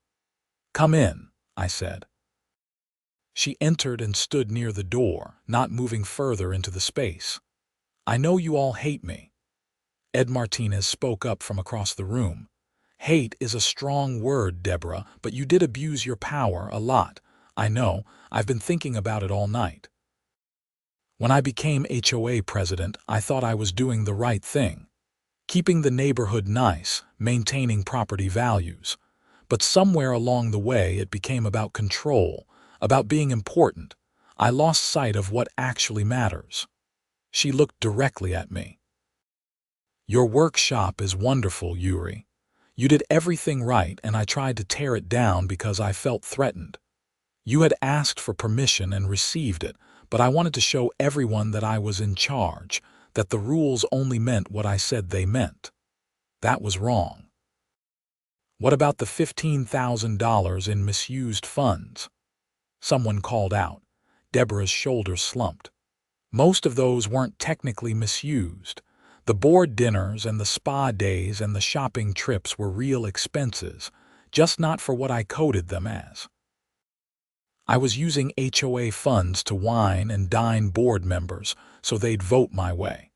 "Come in," I said. She entered and stood near the door, not moving further into the space. I know you all hate me. Ed Martinez spoke up from across the room. Hate is a strong word, Deborah, but you did abuse your power a lot. I know, I've been thinking about it all night. When I became HOA president, I thought I was doing the right thing. Keeping the neighborhood nice, maintaining property values. But somewhere along the way it became about control, about being important. I lost sight of what actually matters. She looked directly at me. Your workshop is wonderful, Yuri. You did everything right and I tried to tear it down because I felt threatened. You had asked for permission and received it, but I wanted to show everyone that I was in charge, that the rules only meant what I said they meant. That was wrong. What about the $15,000 in misused funds? Someone called out. Deborah's shoulders slumped. Most of those weren't technically misused. The board dinners and the spa days and the shopping trips were real expenses, just not for what I coded them as. I was using HOA funds to wine and dine board members so they'd vote my way.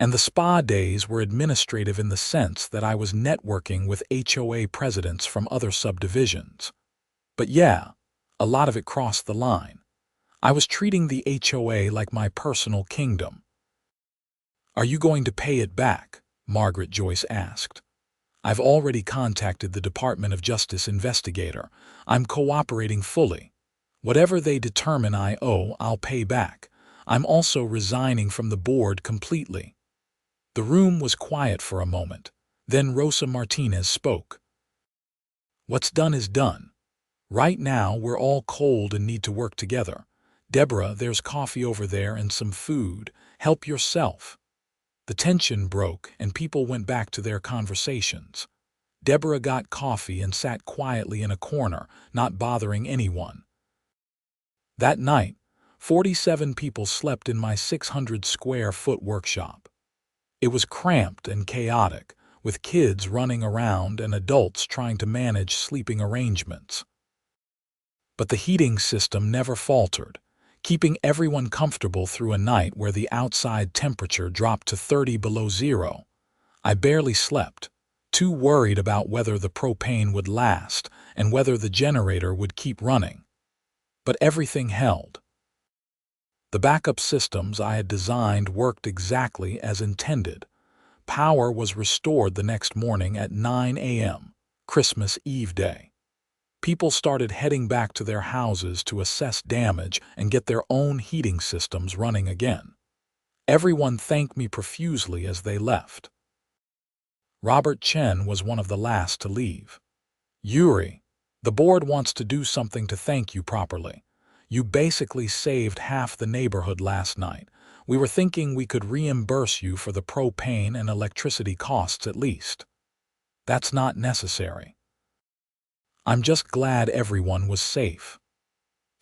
And the spa days were administrative in the sense that I was networking with HOA presidents from other subdivisions. But yeah, a lot of it crossed the line. I was treating the HOA like my personal kingdom. Are you going to pay it back? Margaret Joyce asked. I've already contacted the Department of Justice investigator. I'm cooperating fully. Whatever they determine I owe, I'll pay back. I'm also resigning from the board completely. The room was quiet for a moment. Then Rosa Martinez spoke. What's done is done. Right now, we're all cold and need to work together. Deborah, there's coffee over there and some food. Help yourself. The tension broke and people went back to their conversations. Deborah got coffee and sat quietly in a corner, not bothering anyone. That night, 47 people slept in my 600-square-foot workshop. It was cramped and chaotic, with kids running around and adults trying to manage sleeping arrangements. But the heating system never faltered, keeping everyone comfortable through a night where the outside temperature dropped to 30 below zero. I barely slept, too worried about whether the propane would last and whether the generator would keep running. But everything held. The backup systems I had designed worked exactly as intended. Power was restored the next morning at 9 a.m., Christmas Eve day. People started heading back to their houses to assess damage and get their own heating systems running again. Everyone thanked me profusely as they left. Robert Chen was one of the last to leave. Yuri, the board wants to do something to thank you properly. You basically saved half the neighborhood last night. We were thinking we could reimburse you for the propane and electricity costs at least. That's not necessary. I'm just glad everyone was safe.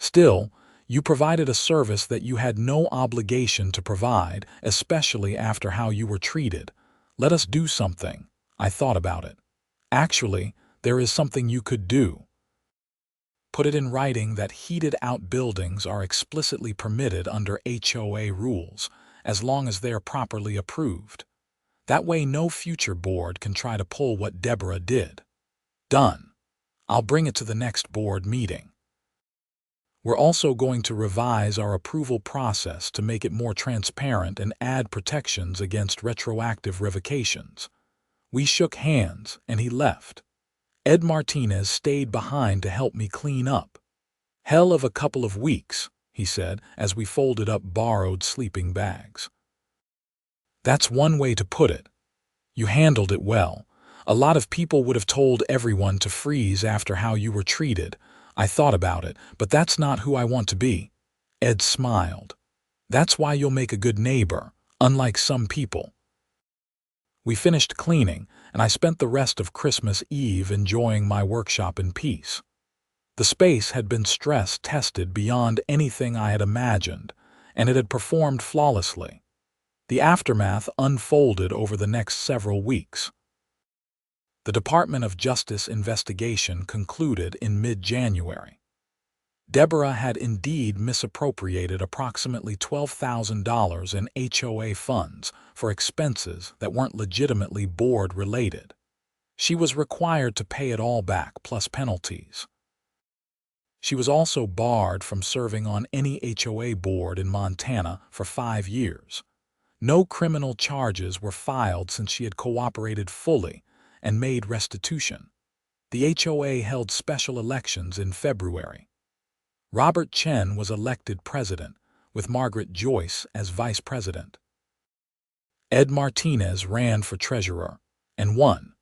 Still, you provided a service that you had no obligation to provide, especially after how you were treated. Let us do something. I thought about it. Actually, there is something you could do. Put it in writing that heated outbuildings are explicitly permitted under HOA rules, as long as they are properly approved. That way no future board can try to pull what Deborah did. Done. I'll bring it to the next board meeting. We're also going to revise our approval process to make it more transparent and add protections against retroactive revocations. We shook hands, and he left. Ed Martinez stayed behind to help me clean up. Hell of a couple of weeks, he said, as we folded up borrowed sleeping bags. That's one way to put it. You handled it well. A lot of people would have told everyone to freeze after how you were treated. I thought about it, but that's not who I want to be. Ed smiled. That's why you'll make a good neighbor, unlike some people. We finished cleaning, and I spent the rest of Christmas Eve enjoying my workshop in peace. The space had been stress-tested beyond anything I had imagined, and it had performed flawlessly. The aftermath unfolded over the next several weeks. The Department of Justice investigation concluded in mid-January. Deborah had indeed misappropriated approximately $12,000 in HOA funds for expenses that weren't legitimately board-related. She was required to pay it all back plus penalties. She was also barred from serving on any HOA board in Montana for 5 years. No criminal charges were filed since she had cooperated fully and made restitution. The HOA held special elections in February. Robert Chen was elected president, with Margaret Joyce as vice president. Ed Martinez ran for treasurer and won.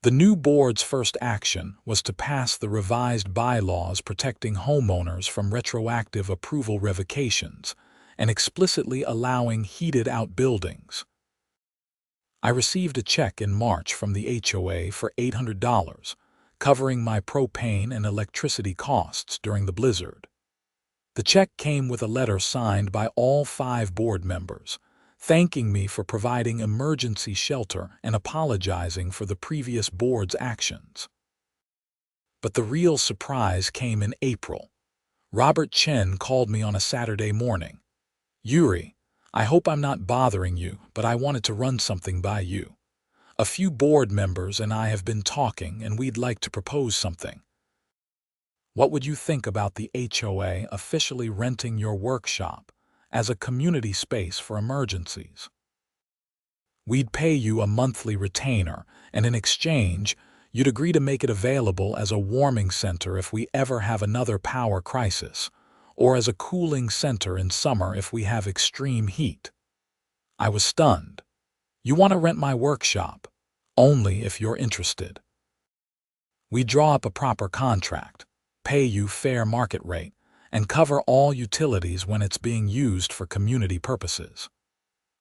The new board's first action was to pass the revised bylaws protecting homeowners from retroactive approval revocations and explicitly allowing heated outbuildings. I received a check in March from the HOA for $800, covering my propane and electricity costs during the blizzard. The check came with a letter signed by all 5 board members, thanking me for providing emergency shelter and apologizing for the previous board's actions. But the real surprise came in April. Robert Chen called me on a Saturday morning. "Yuri, I hope I'm not bothering you, but I wanted to run something by you. A few board members and I have been talking and we'd like to propose something. What would you think about the HOA officially renting your workshop as a community space for emergencies? We'd pay you a monthly retainer, and in exchange, you'd agree to make it available as a warming center if we ever have another power crisis, or as a cooling center in summer if we have extreme heat." I was stunned. "You want to rent my workshop? Only if you're interested. We draw up a proper contract, pay you fair market rate, and cover all utilities when it's being used for community purposes.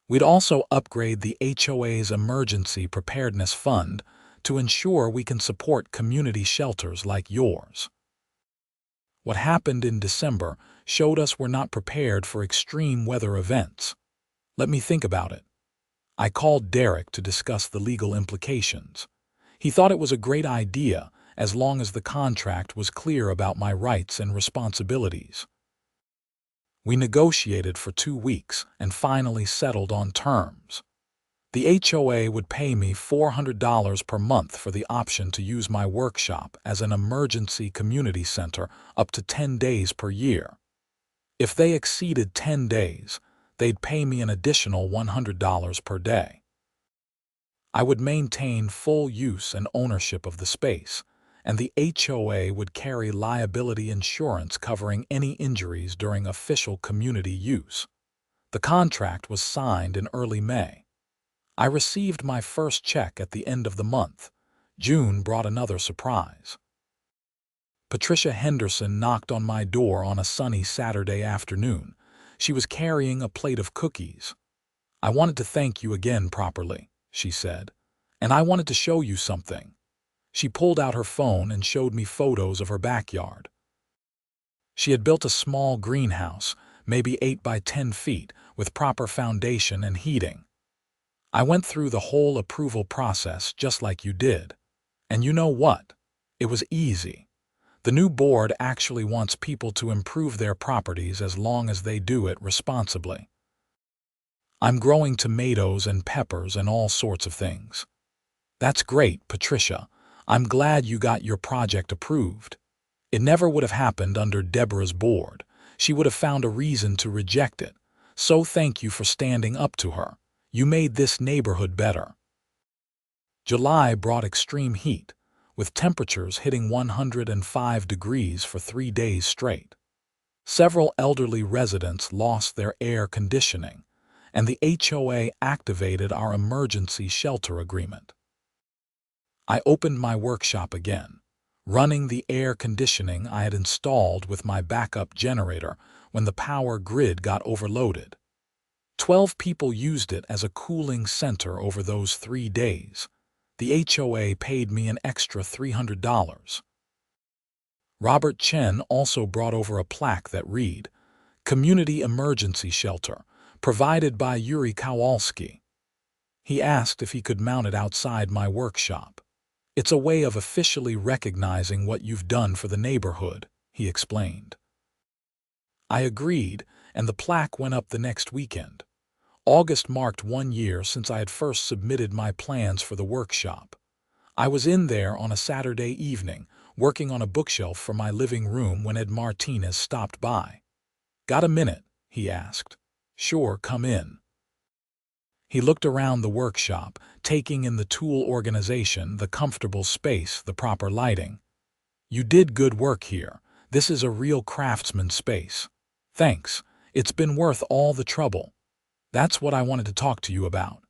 We'd also upgrade the HOA's Emergency Preparedness Fund to ensure we can support community shelters like yours." What happened in December showed us we're not prepared for extreme weather events. Let me think about it. I called Derek to discuss the legal implications. He thought it was a great idea as long as the contract was clear about my rights and responsibilities. We negotiated for 2 weeks and finally settled on terms. The HOA would pay me $400 per month for the option to use my workshop as an emergency community center up to 10 days per year. If they exceeded 10 days, they'd pay me an additional $100 per day. I would maintain full use and ownership of the space, and the HOA would carry liability insurance covering any injuries during official community use. The contract was signed in early May. I received my first check at the end of the month. June brought another surprise. Patricia Henderson knocked on my door on a sunny Saturday afternoon. She was carrying a plate of cookies. "I wanted to thank you again properly," she said, "and I wanted to show you something." She pulled out her phone and showed me photos of her backyard. She had built a small greenhouse, maybe 8 by 10 feet, with proper foundation and heating. "I went through the whole approval process just like you did. And you know what? It was easy. The new board actually wants people to improve their properties as long as they do it responsibly. I'm growing tomatoes and peppers and all sorts of things." "That's great, Patricia. I'm glad you got your project approved. It never would have happened under Deborah's board. She would have found a reason to reject it. So thank you for standing up to her. You made this neighborhood better." July brought extreme heat, with temperatures hitting 105 degrees for 3 days straight. Several elderly residents lost their air conditioning, and the HOA activated our emergency shelter agreement. I opened my workshop again, running the air conditioning I had installed with my backup generator when the power grid got overloaded. 12 people used it as a cooling center over those 3 days. The HOA paid me an extra $300. Robert Chen also brought over a plaque that read, "Community Emergency Shelter, provided by Yuri Kowalski." He asked if he could mount it outside my workshop. "It's a way of officially recognizing what you've done for the neighborhood," he explained. I agreed, and the plaque went up the next weekend. August marked 1 year since I had first submitted my plans for the workshop. I was in there on a Saturday evening, working on a bookshelf for my living room when Ed Martinez stopped by. "Got a minute?" he asked. "Sure, come in." He looked around the workshop, taking in the tool organization, the comfortable space, the proper lighting. "You did good work here. This is a real craftsman's space." "Thanks. It's been worth all the trouble. That's what I wanted to talk to you about."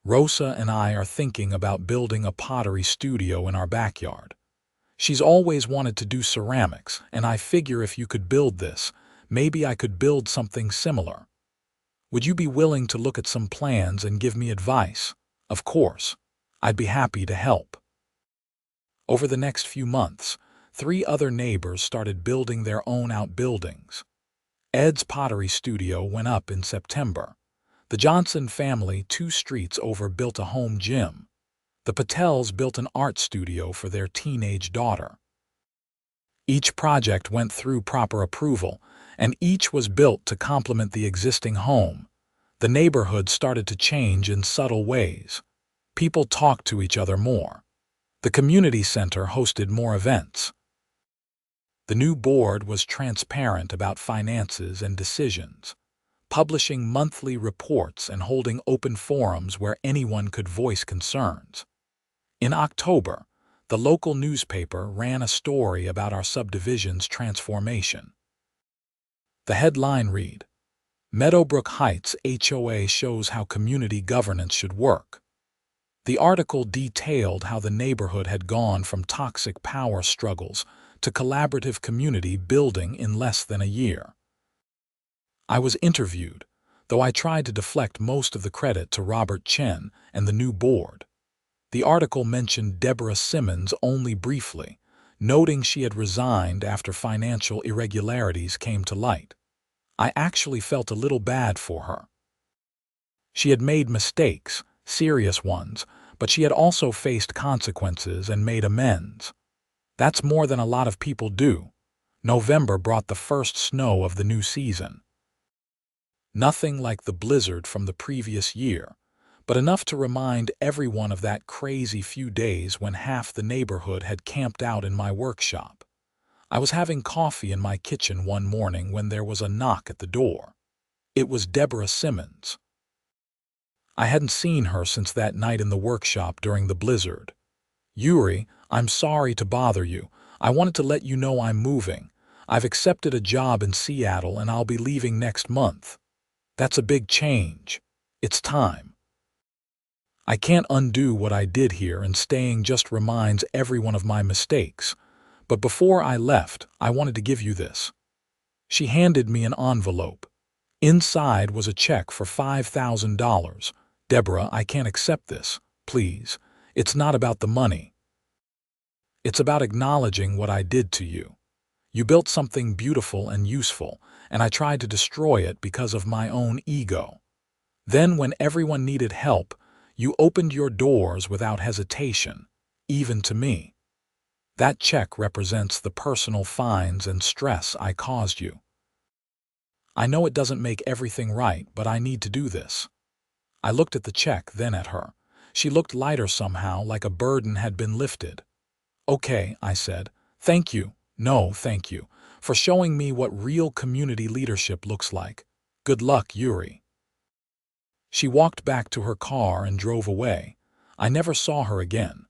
Rosa and I are thinking about building a pottery studio in our backyard. She's always wanted to do ceramics, and I figure if you could build this, maybe I could build something similar. Would you be willing to look at some plans and give me advice? Of course. I'd be happy to help. Over the next few months, 3 other neighbors started building their own outbuildings. Ed's pottery studio went up in September. The Johnson family 2 streets over built a home gym. The Patels built an art studio for their teenage daughter. Each project went through proper approval, and each was built to complement the existing home. The neighborhood started to change in subtle ways. People talked to each other more. The community center hosted more events. The new board was transparent about finances and decisions, publishing monthly reports and holding open forums where anyone could voice concerns. In October, the local newspaper ran a story about our subdivision's transformation. The headline read, "Meadowbrook Heights HOA shows how community governance should work." The article detailed how the neighborhood had gone from toxic power struggles to collaborative community building in less than a year. I was interviewed, though I tried to deflect most of the credit to Robert Chen and the new board. The article mentioned Deborah Simmons only briefly, noting she had resigned after financial irregularities came to light. I actually felt a little bad for her. She had made mistakes, serious ones, but she had also faced consequences and made amends. That's more than a lot of people do. November brought the first snow of the new season. Nothing like the blizzard from the previous year, but enough to remind everyone of that crazy few days when half the neighborhood had camped out in my workshop. I was having coffee in my kitchen one morning when there was a knock at the door. It was Deborah Simmons. I hadn't seen her since that night in the workshop during the blizzard. "Yuri, I'm sorry to bother you. I wanted to let you know I'm moving. I've accepted a job in Seattle and I'll be leaving next month. That's a big change. It's time. I can't undo what I did here, and staying just reminds everyone of my mistakes. But before I left, I wanted to give you this." She handed me an envelope. Inside was a check for $5,000. "Deborah, I can't accept this. Please. It's not about the money. It's about acknowledging what I did to you. You built something beautiful and useful, and I tried to destroy it because of my own ego. Then when everyone needed help, you opened your doors without hesitation, even to me. That check represents the personal fines and stress I caused you. I know it doesn't make everything right, but I need to do this." I looked at the check, then at her. She looked lighter somehow, like a burden had been lifted. "Okay," I said. "Thank you. No, thank you, for showing me what real community leadership looks like. Good luck, Yuri." She walked back to her car and drove away. I never saw her again.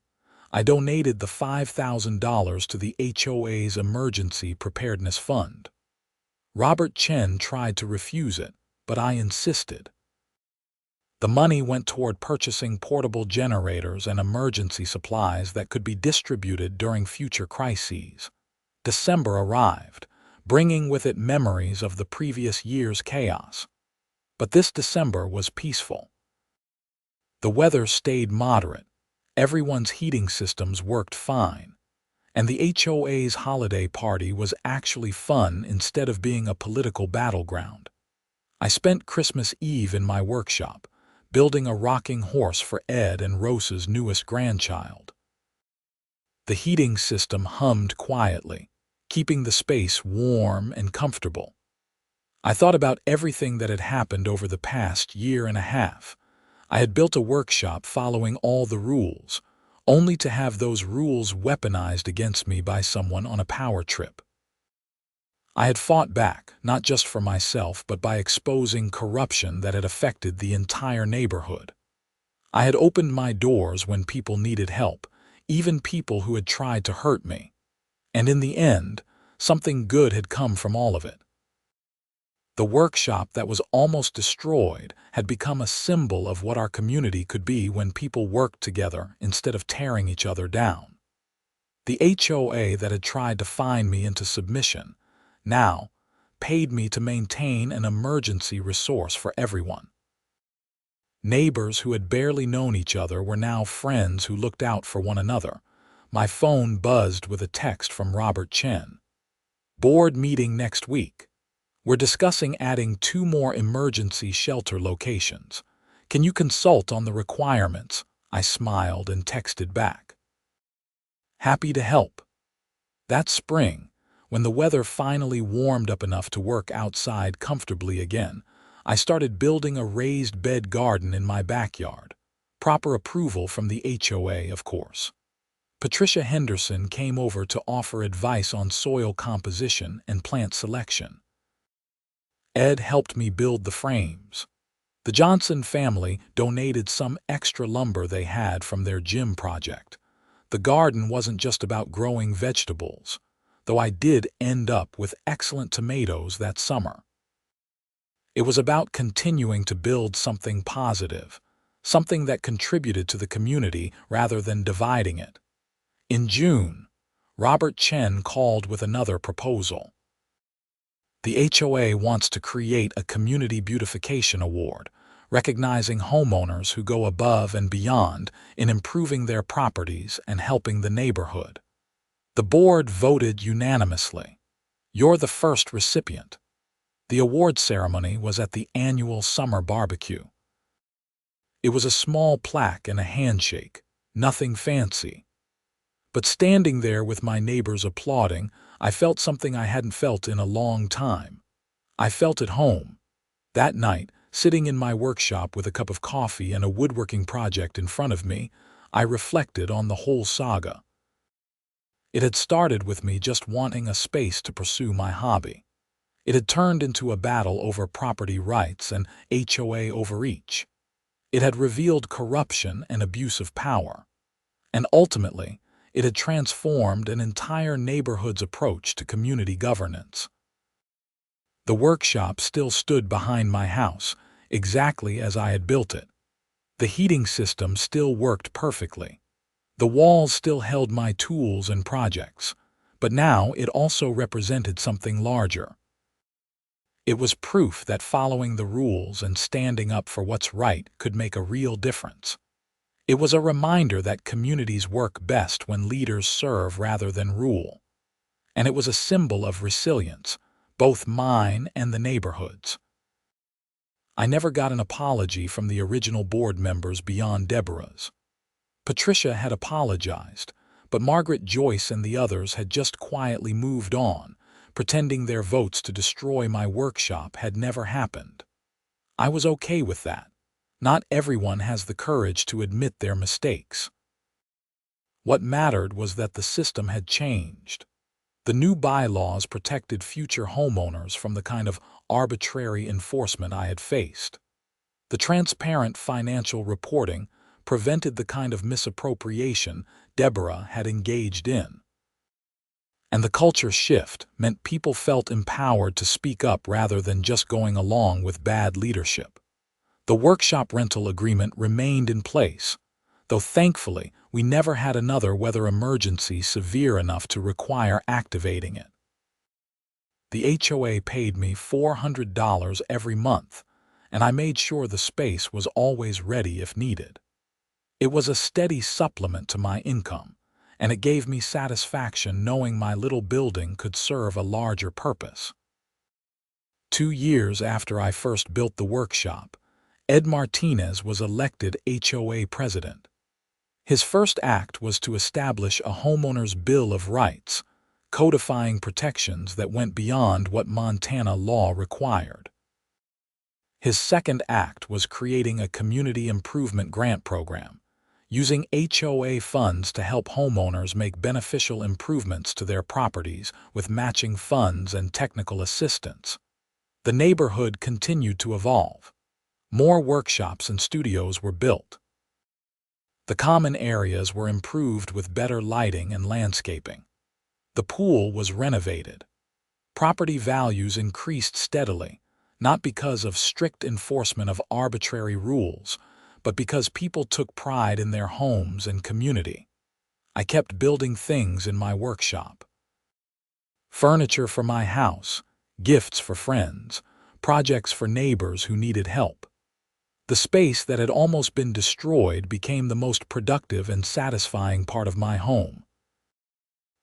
I donated the $5,000 to the HOA's Emergency Preparedness Fund. Robert Chen tried to refuse it, but I insisted. The money went toward purchasing portable generators and emergency supplies that could be distributed during future crises. December arrived, bringing with it memories of the previous year's chaos. But this December was peaceful. The weather stayed moderate, everyone's heating systems worked fine, and the HOA's holiday party was actually fun instead of being a political battleground. I spent Christmas Eve in my workshop, building a rocking horse for Ed and Rosa's newest grandchild. The heating system hummed quietly, keeping the space warm and comfortable. I thought about everything that had happened over the past year and a half. I had built a workshop following all the rules, only to have those rules weaponized against me by someone on a power trip. I had fought back, not just for myself, but by exposing corruption that had affected the entire neighborhood. I had opened my doors when people needed help, even people who had tried to hurt me. And in the end, something good had come from all of it. The workshop that was almost destroyed had become a symbol of what our community could be when people worked together instead of tearing each other down. The HOA that had tried to fine me into submission now paid me to maintain an emergency resource for everyone. Neighbors who had barely known each other were now friends who looked out for one another. My phone buzzed with a text from Robert Chen. Board meeting next week. We're discussing adding 2 more emergency shelter locations. Can you consult on the requirements? I smiled and texted back. Happy to help. That spring, when the weather finally warmed up enough to work outside comfortably again, I started building a raised bed garden in my backyard. Proper approval from the HOA, of course. Patricia Henderson came over to offer advice on soil composition and plant selection. Ed helped me build the frames. The Johnson family donated some extra lumber they had from their gym project. The garden wasn't just about growing vegetables, though I did end up with excellent tomatoes that summer. It was about continuing to build something positive, something that contributed to the community rather than dividing it. In June, Robert Chen called with another proposal. The HOA wants to create a Community Beautification Award, recognizing homeowners who go above and beyond in improving their properties and helping the neighborhood. The board voted unanimously. You're the first recipient. The award ceremony was at the annual summer barbecue. It was a small plaque and a handshake, nothing fancy. But standing there with my neighbors applauding, I felt something I hadn't felt in a long time. I felt at home. That night, sitting in my workshop with a cup of coffee and a woodworking project in front of me, I reflected on the whole saga. It had started with me just wanting a space to pursue my hobby. It had turned into a battle over property rights and HOA overreach. It had revealed corruption and abuse of power. And ultimately, it had transformed an entire neighborhood's approach to community governance. The workshop still stood behind my house, exactly as I had built it. The heating system still worked perfectly. The walls still held my tools and projects, but now it also represented something larger. It was proof that following the rules and standing up for what's right could make a real difference. It was a reminder that communities work best when leaders serve rather than rule. And it was a symbol of resilience, both mine and the neighborhood's. I never got an apology from the original board members beyond Deborah's. Patricia had apologized, but Margaret Joyce and the others had just quietly moved on, pretending their votes to destroy my workshop had never happened. I was okay with that. Not everyone has the courage to admit their mistakes. What mattered was that the system had changed. The new bylaws protected future homeowners from the kind of arbitrary enforcement I had faced. The transparent financial reporting prevented the kind of misappropriation Deborah had engaged in. And the culture shift meant people felt empowered to speak up rather than just going along with bad leadership. The workshop rental agreement remained in place, though thankfully we never had another weather emergency severe enough to require activating it. The HOA paid me $400 every month, and I made sure the space was always ready if needed. It was a steady supplement to my income, and it gave me satisfaction knowing my little building could serve a larger purpose. 2 years after I first built the workshop, Ed Martinez was elected HOA president. His first act was to establish a homeowner's Bill of Rights, codifying protections that went beyond what Montana law required. His second act was creating a community improvement grant program, using HOA funds to help homeowners make beneficial improvements to their properties with matching funds and technical assistance. The neighborhood continued to evolve. More workshops and studios were built. The common areas were improved with better lighting and landscaping. The pool was renovated. Property values increased steadily, not because of strict enforcement of arbitrary rules, but because people took pride in their homes and community. I kept building things in my workshop. Furniture for my house, gifts for friends, projects for neighbors who needed help. The space that had almost been destroyed became the most productive and satisfying part of my home.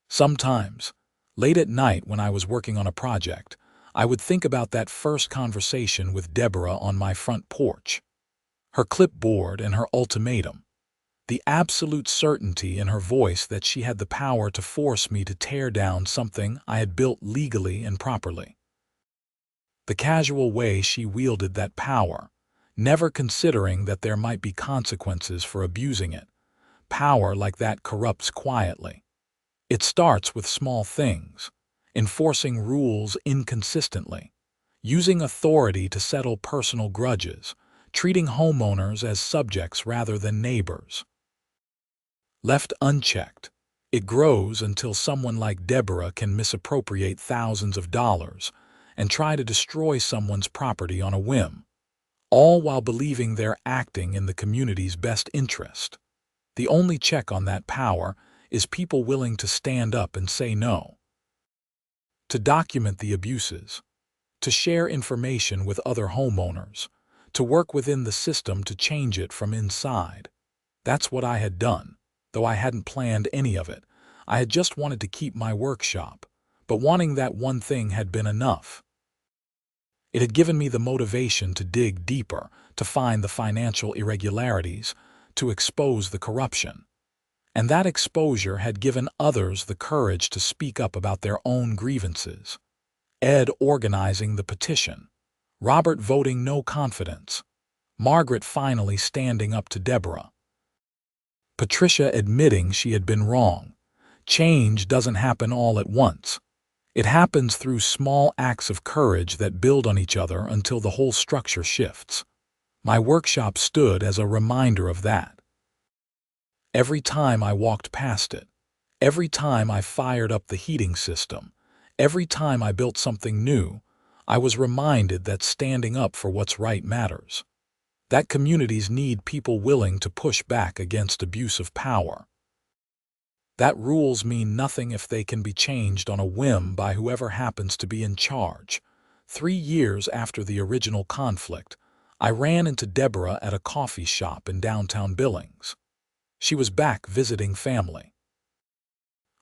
Sometimes, late at night when I was working on a project, I would think about that first conversation with Deborah on my front porch. Her clipboard and her ultimatum. The absolute certainty in her voice that she had the power to force me to tear down something I had built legally and properly. The casual way she wielded that power, never considering that there might be consequences for abusing it. Power like that corrupts quietly. It starts with small things, enforcing rules inconsistently, using authority to settle personal grudges, treating homeowners as subjects rather than neighbors. Left unchecked, it grows until someone like Deborah can misappropriate thousands of dollars and try to destroy someone's property on a whim, all while believing they're acting in the community's best interest. The only check on that power is people willing to stand up and say no. To document the abuses, to share information with other homeowners, to work within the system to change it from inside. That's what I had done, though I hadn't planned any of it. I had just wanted to keep my workshop, but wanting that one thing had been enough. It had given me the motivation to dig deeper, to find the financial irregularities, to expose the corruption. And that exposure had given others the courage to speak up about their own grievances. Ed organizing the petition, Robert voting no confidence, Margaret finally standing up to Deborah, Patricia admitting she had been wrong. Change doesn't happen all at once. It happens through small acts of courage that build on each other until the whole structure shifts. My workshop stood as a reminder of that. Every time I walked past it, every time I fired up the heating system, every time I built something new, I was reminded that standing up for what's right matters. That communities need people willing to push back against abuse of power. That rules mean nothing if they can be changed on a whim by whoever happens to be in charge. 3 years after the original conflict, I ran into Deborah at a coffee shop in downtown Billings. She was back visiting family.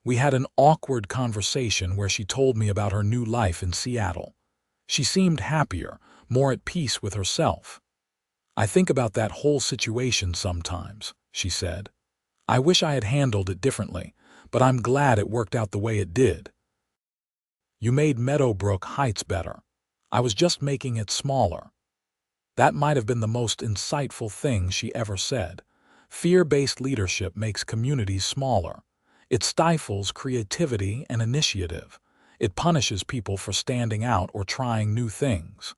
We had an awkward conversation where she told me about her new life in Seattle. She seemed happier, more at peace with herself. "I think about that whole situation sometimes," she said. "I wish I had handled it differently, but I'm glad it worked out the way it did." "You made Meadowbrook Heights better. I was just making it smaller." That might have been the most insightful thing she ever said. Fear-based leadership makes communities smaller. It stifles creativity and initiative. It punishes people for standing out or trying new things.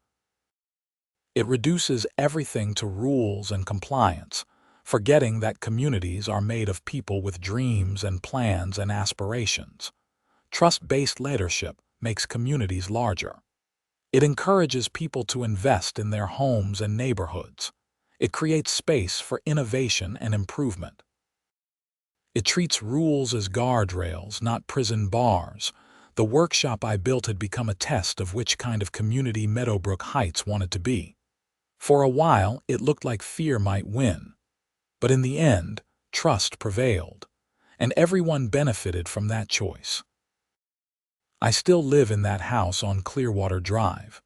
It reduces everything to rules and compliance, forgetting that communities are made of people with dreams and plans and aspirations. Trust-based leadership makes communities larger. It encourages people to invest in their homes and neighborhoods. It creates space for innovation and improvement. It treats rules as guardrails, not prison bars. The workshop I built had become a test of which kind of community Meadowbrook Heights wanted to be. For a while, it looked like fear might win. But in the end, trust prevailed, and everyone benefited from that choice. I still live in that house on Clearwater Drive.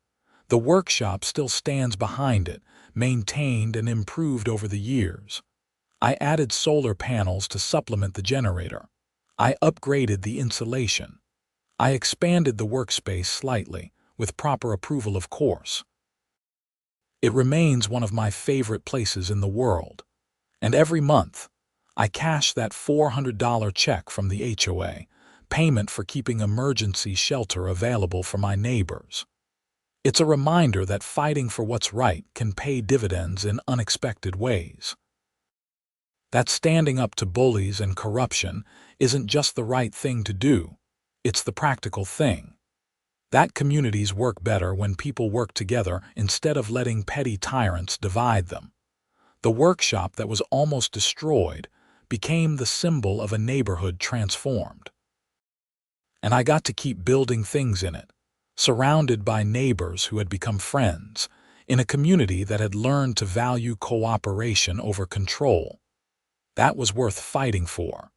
The workshop still stands behind it, maintained and improved over the years. I added solar panels to supplement the generator. I upgraded the insulation. I expanded the workspace slightly, with proper approval of course. It remains one of my favorite places in the world, and every month, I cash that $400 check from the HOA, payment for keeping emergency shelter available for my neighbors. It's a reminder that fighting for what's right can pay dividends in unexpected ways. That standing up to bullies and corruption isn't just the right thing to do, it's the practical thing. That communities work better when people work together instead of letting petty tyrants divide them. The workshop that was almost destroyed became the symbol of a neighborhood transformed. And I got to keep building things in it, surrounded by neighbors who had become friends, in a community that had learned to value cooperation over control. That was worth fighting for.